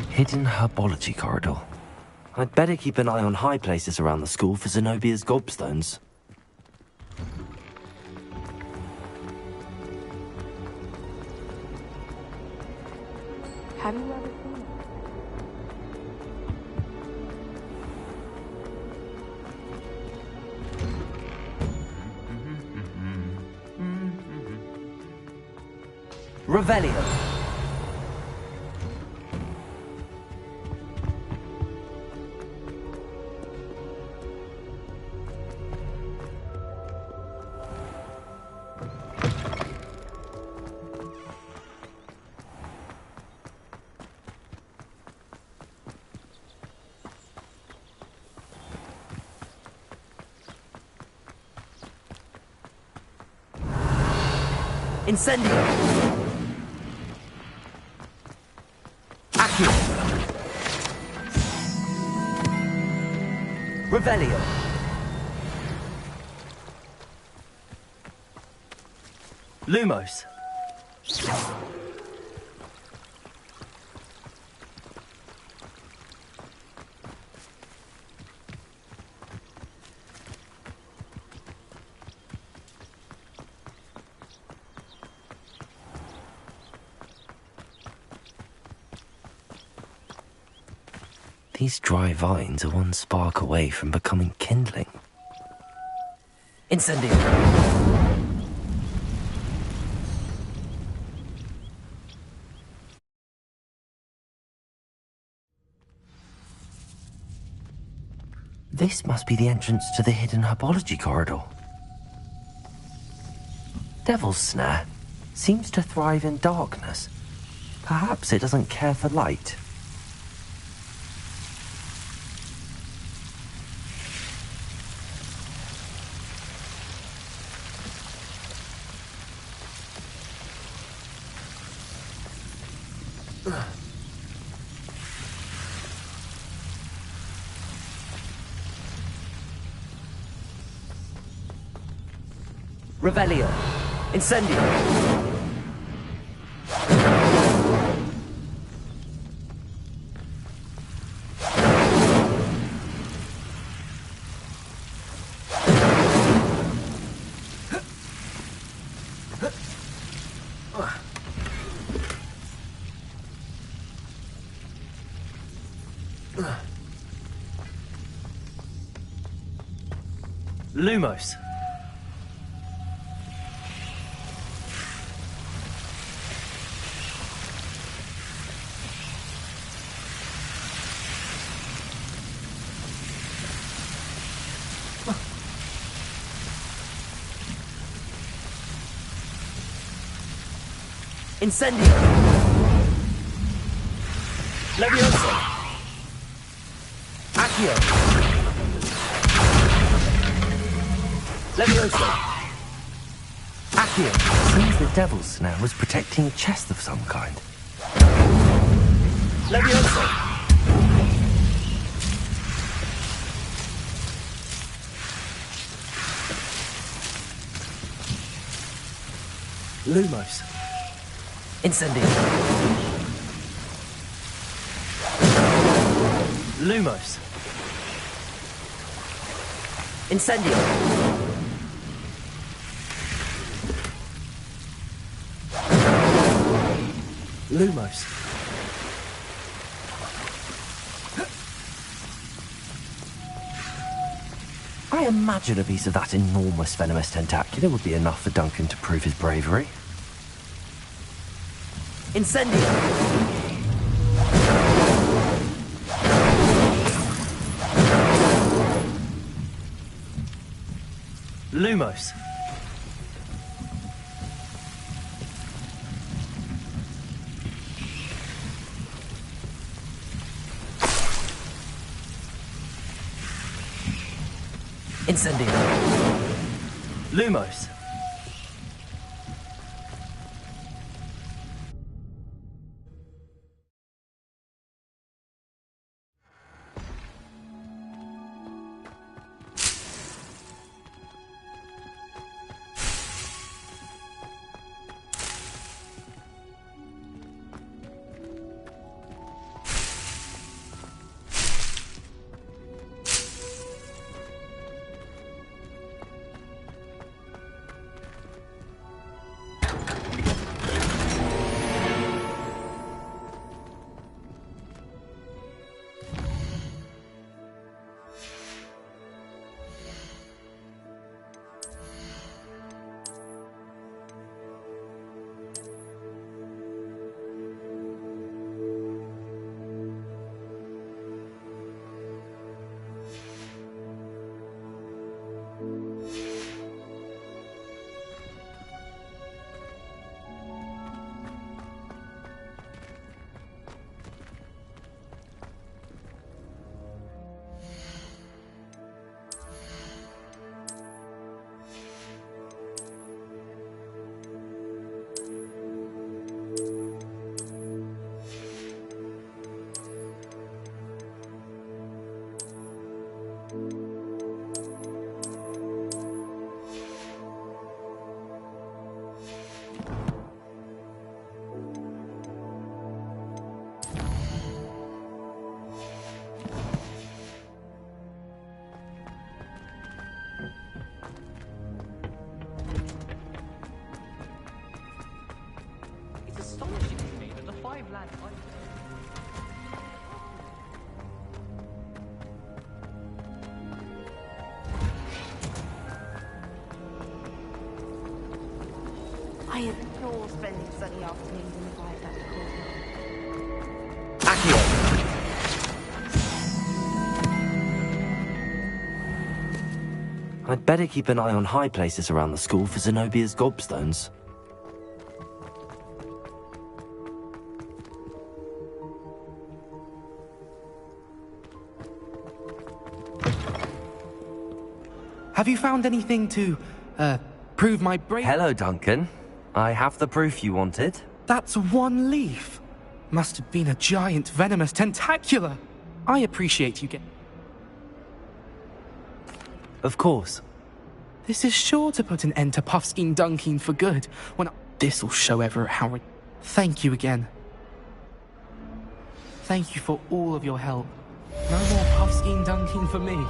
Hidden herbology corridor. I'd better keep an eye on high places around the school for Zenobia's gobstones. Have you ever seen it? Revelio. Incendio! Accio! Revelio! Lumos! These dry vines are one spark away from becoming kindling. Incendio! This must be the entrance to the hidden herbology corridor. Devil's Snare seems to thrive in darkness. Perhaps it doesn't care for light. Revelio. Incendio. Lumos. Incendio! Levioso! Accio! Levioso! Accio! Seems the Devil's Snare was protecting a chest of some kind. Levioso! Lumos! Incendio! Lumos! Incendio! Lumos! I imagine a piece of that enormous venomous tentacular would be enough for Duncan to prove his bravery. Incendio! Lumos! Incendio! Lumos! It's astonishing to me that the 5 lads I adore spending sunny afternoons in the viaduct courtyard. Accio! I'd better keep an eye on high places around the school for Zenobia's gobstones. Have you found anything to, prove my Hello, Duncan. I have the proof you wanted. That's 1 leaf. Must have been a giant venomous tentacula. I appreciate you Of course. This is sure to put an end to Puffskein Dunking for good. This'll show Everett how... Thank you again. Thank you for all of your help. No more Puffskein Dunking for me.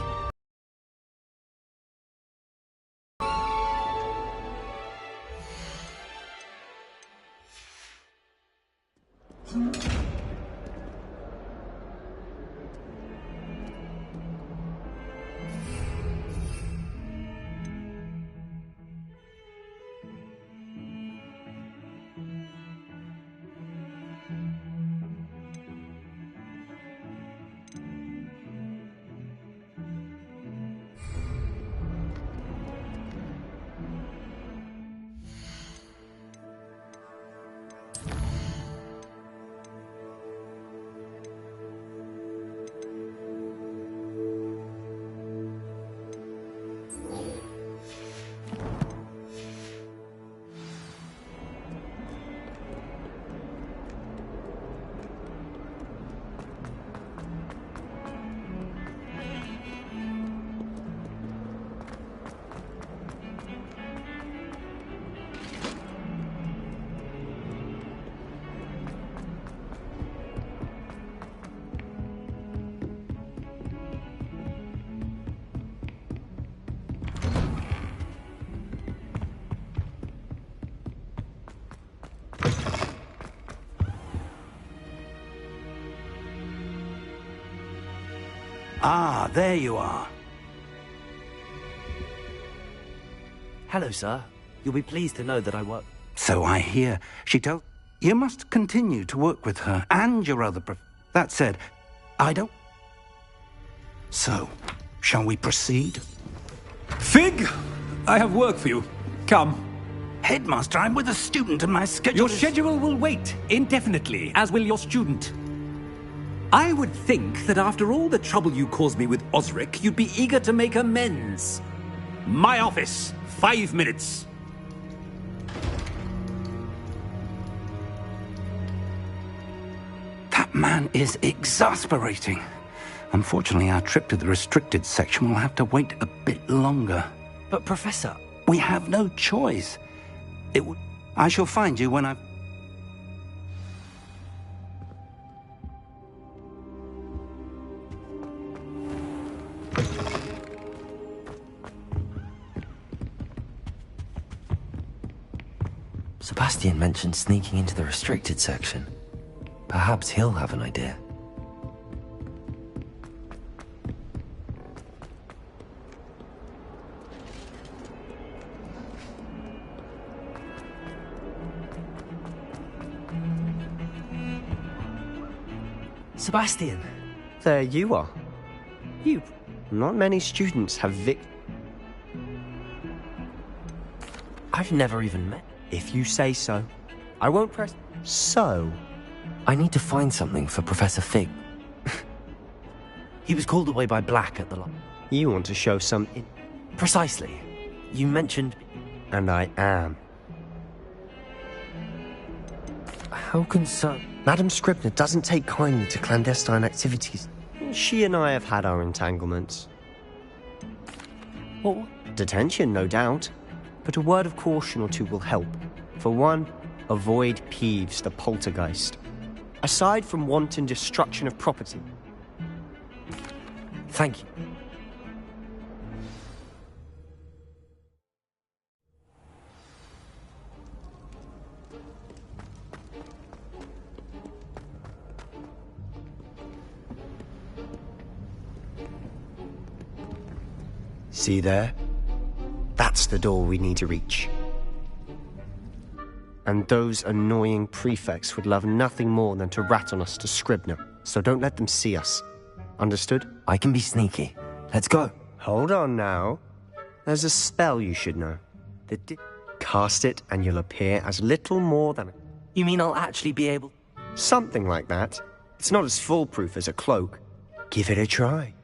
Ah, there you are. Hello, sir. You'll be pleased to know that I work... So I hear. She told... You must continue to work with her and your other That said, I don't... So, shall we proceed? Fig! I have work for you. Come. Headmaster, I'm with a student and my schedule Your schedule will wait indefinitely, as will your student. I would think that after all the trouble you caused me with Osric, you'd be eager to make amends. My office, 5 minutes. That man is exasperating. Unfortunately, our trip to the restricted section will have to wait a bit longer. But, Professor... We have no choice. I shall find you when I've... Sebastian mentioned sneaking into the restricted section. Perhaps he'll have an idea. Sebastian! There you are. Not many students have I've never even met... If you say so. I won't press... So? I need to find something for Professor Fig. He was called away by Black at the... You want to show some... Precisely. You mentioned... And I am. How concerned... Madam Scribner doesn't take kindly to clandestine activities. She and I have had our entanglements. What? Detention, no doubt. But a word of caution or two will help. For one, avoid Peeves, the poltergeist. Aside from wanton destruction of property. Thank you. See there? That's the door we need to reach. And those annoying prefects would love nothing more than to rat on us to Scribner, so don't let them see us. Understood? I can be sneaky. Let's go. Hold on now. There's a spell you should know. Cast it and you'll appear as little more than... You mean I'll actually be able... Something like that. It's not as foolproof as a cloak. Give it a try.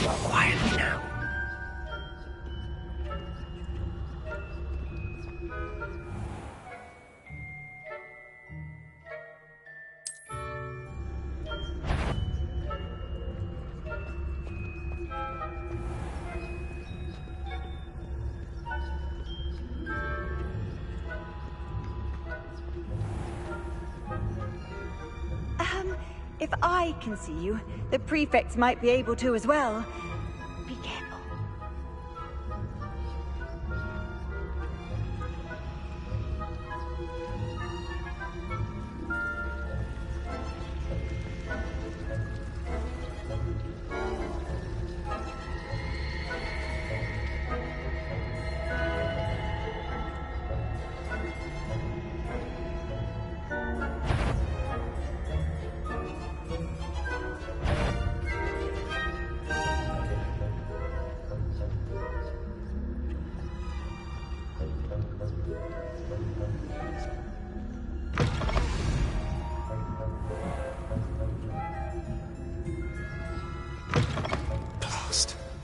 Quietly now. If I can see you, the prefects might be able to as well. Be careful.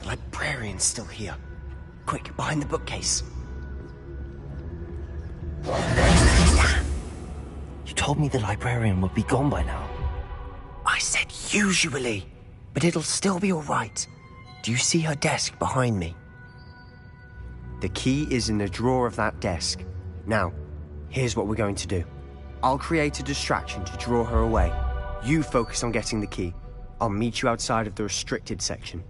Librarian's still here. Quick, behind the bookcase. You told me the librarian would be gone by now. I said usually, but it'll still be all right. Do you see her desk behind me? The key is in the drawer of that desk. Now, here's what we're going to do. I'll create a distraction to draw her away. You focus on getting the key. I'll meet you outside of the restricted section.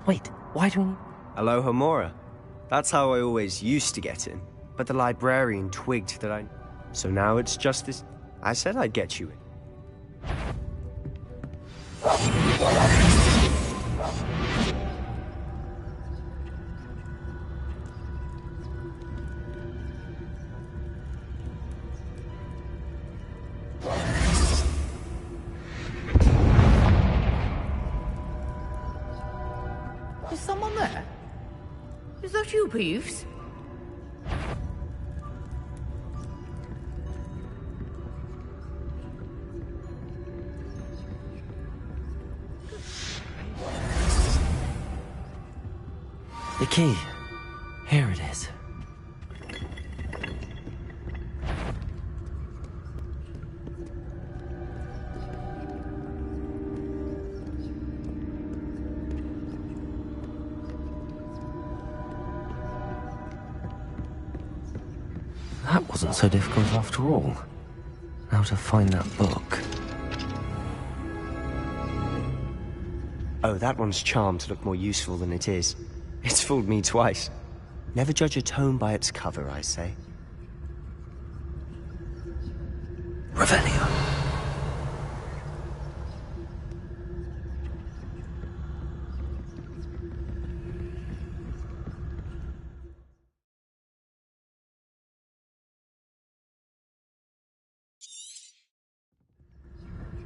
Wait, why do we need... Aloha Mora. That's how I always used to get in. But the librarian twigged that I... So now it's just this... I said I'd get you in. Is someone there? Is that you, Peeves? The key. Here it is. That wasn't so difficult after all. Now to find that book. Oh, that one's charmed to look more useful than it is. It's fooled me twice. Never judge a tome by its cover, I say. Revelio.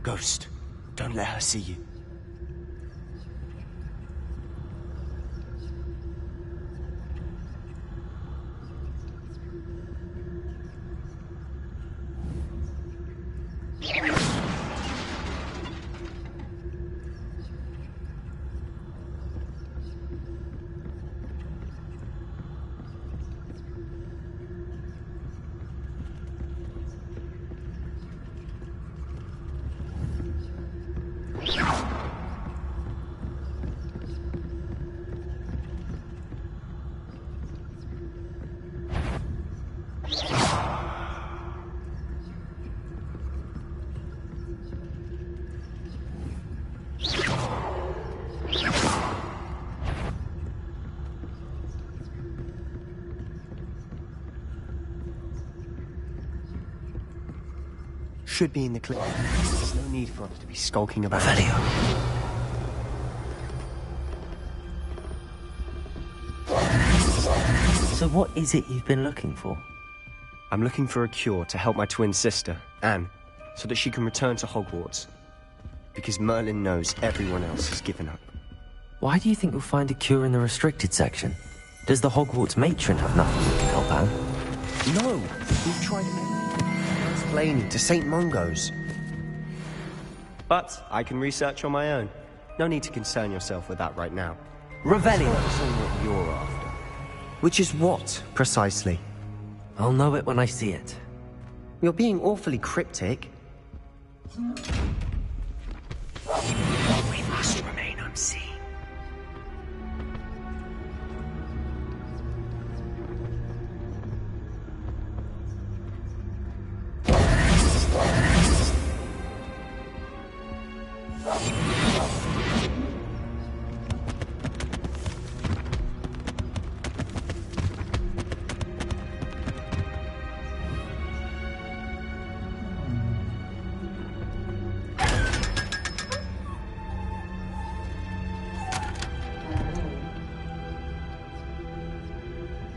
Ghost, don't let her see you. should be in the clear. There's no need for us to be skulking about. So what is it you've been looking for? I'm looking for a cure to help my twin sister, Anne, so that she can return to Hogwarts. Because Merlin knows everyone else has given up. Why do you think you'll find a cure in the restricted section? Does the Hogwarts matron have nothing that can help Anne? No! We've tried explaining to St. Mungo's. But I can research on my own. No need to concern yourself with that right now. Revelio! Focus on what you're after. Which is what, precisely? I'll know it when I see it. You're being awfully cryptic. We must remain unseen.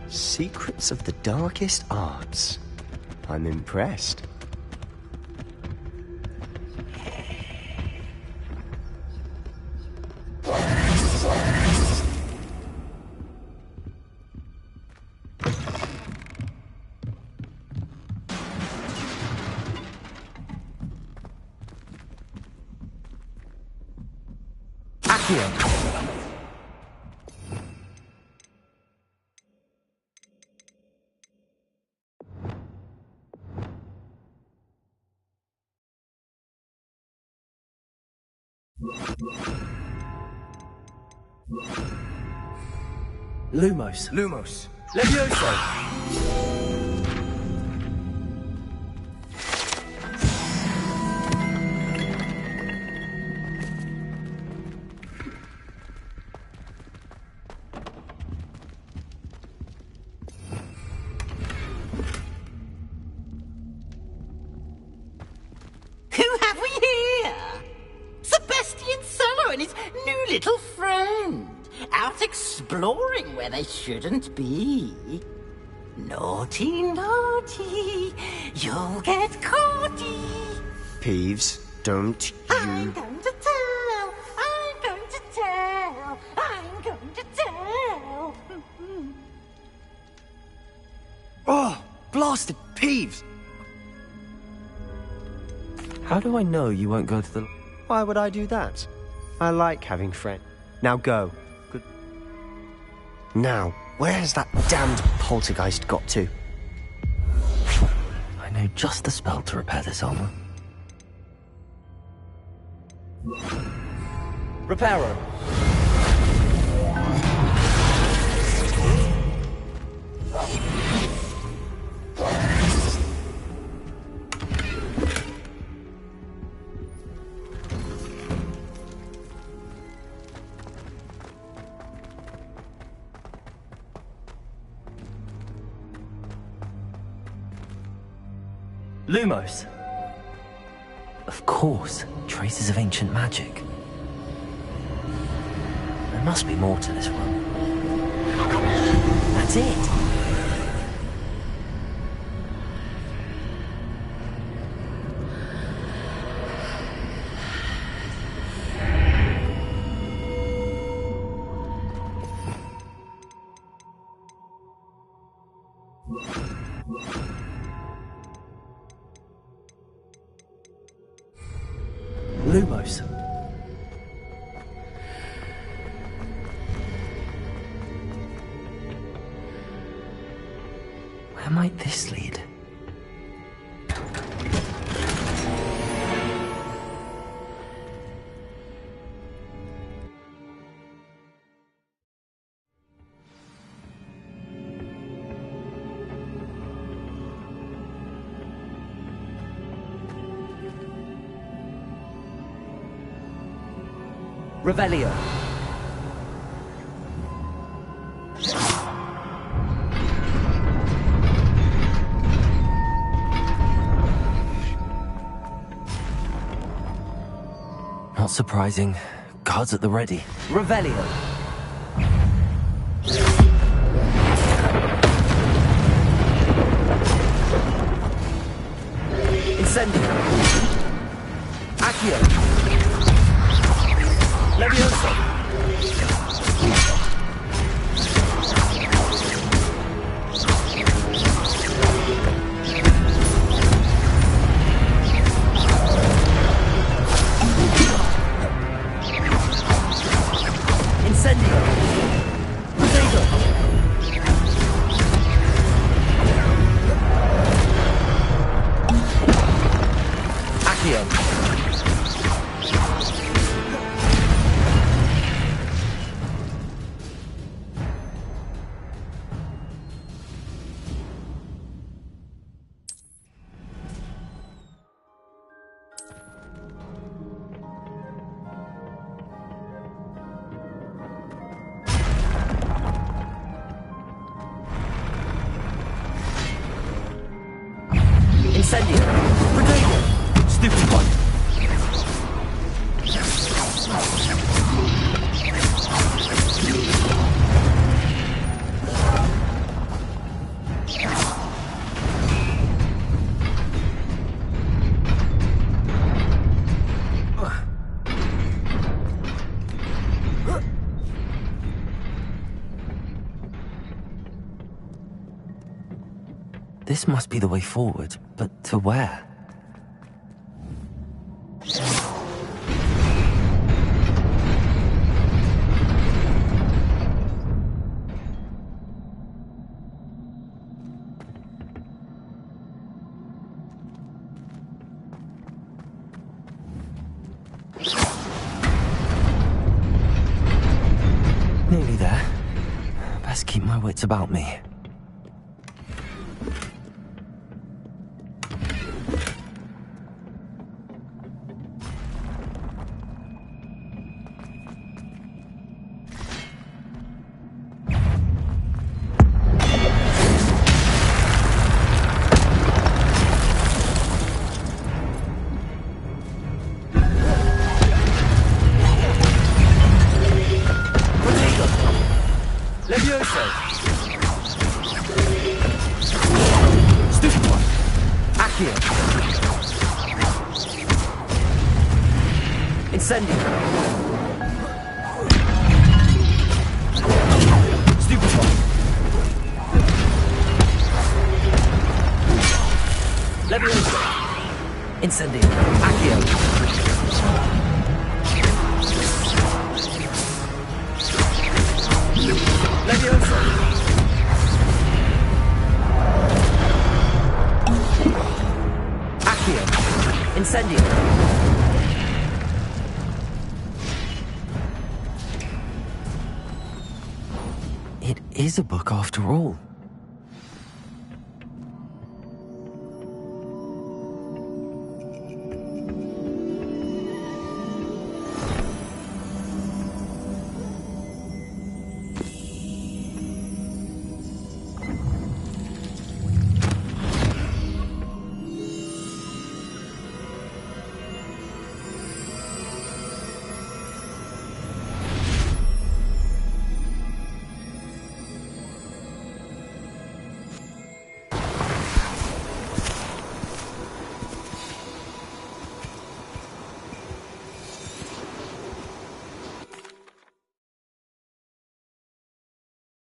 Secrets of the darkest arts. I'm impressed. Accio! Lumos. Lumos. Levioso. Who have we here? Sebastian Sallow and his new little friend. Out exploring where they shouldn't be. Naughty, naughty, you'll get caughty. Peeves, don't I'm going to tell, I'm going to tell, I'm going to tell. Oh, blasted Peeves! How do I know you won't go to the... Why would I do that? I like having friends. Now go. Good. Now, where has that damned poltergeist got to? I know just the spell to repair this armor. Reparo. Lumos. Of course, traces of ancient magic. There must be more to this one. That's it. Lumos. Where might this lead? Revelio. Not surprising. Guards at the ready. Revelio. Incendio. Accio. Levioso. Incendio. Potato. Accio. Incendio. Potato. Stupid one. This must be the way forward, but to where? Nearly there. Best keep my wits about me. Levioso. Stupid one. Accio. Incendio. Stupid one. Levioso. Incendio. Accio. Levioso. Accio. Incendio. It is a book after all.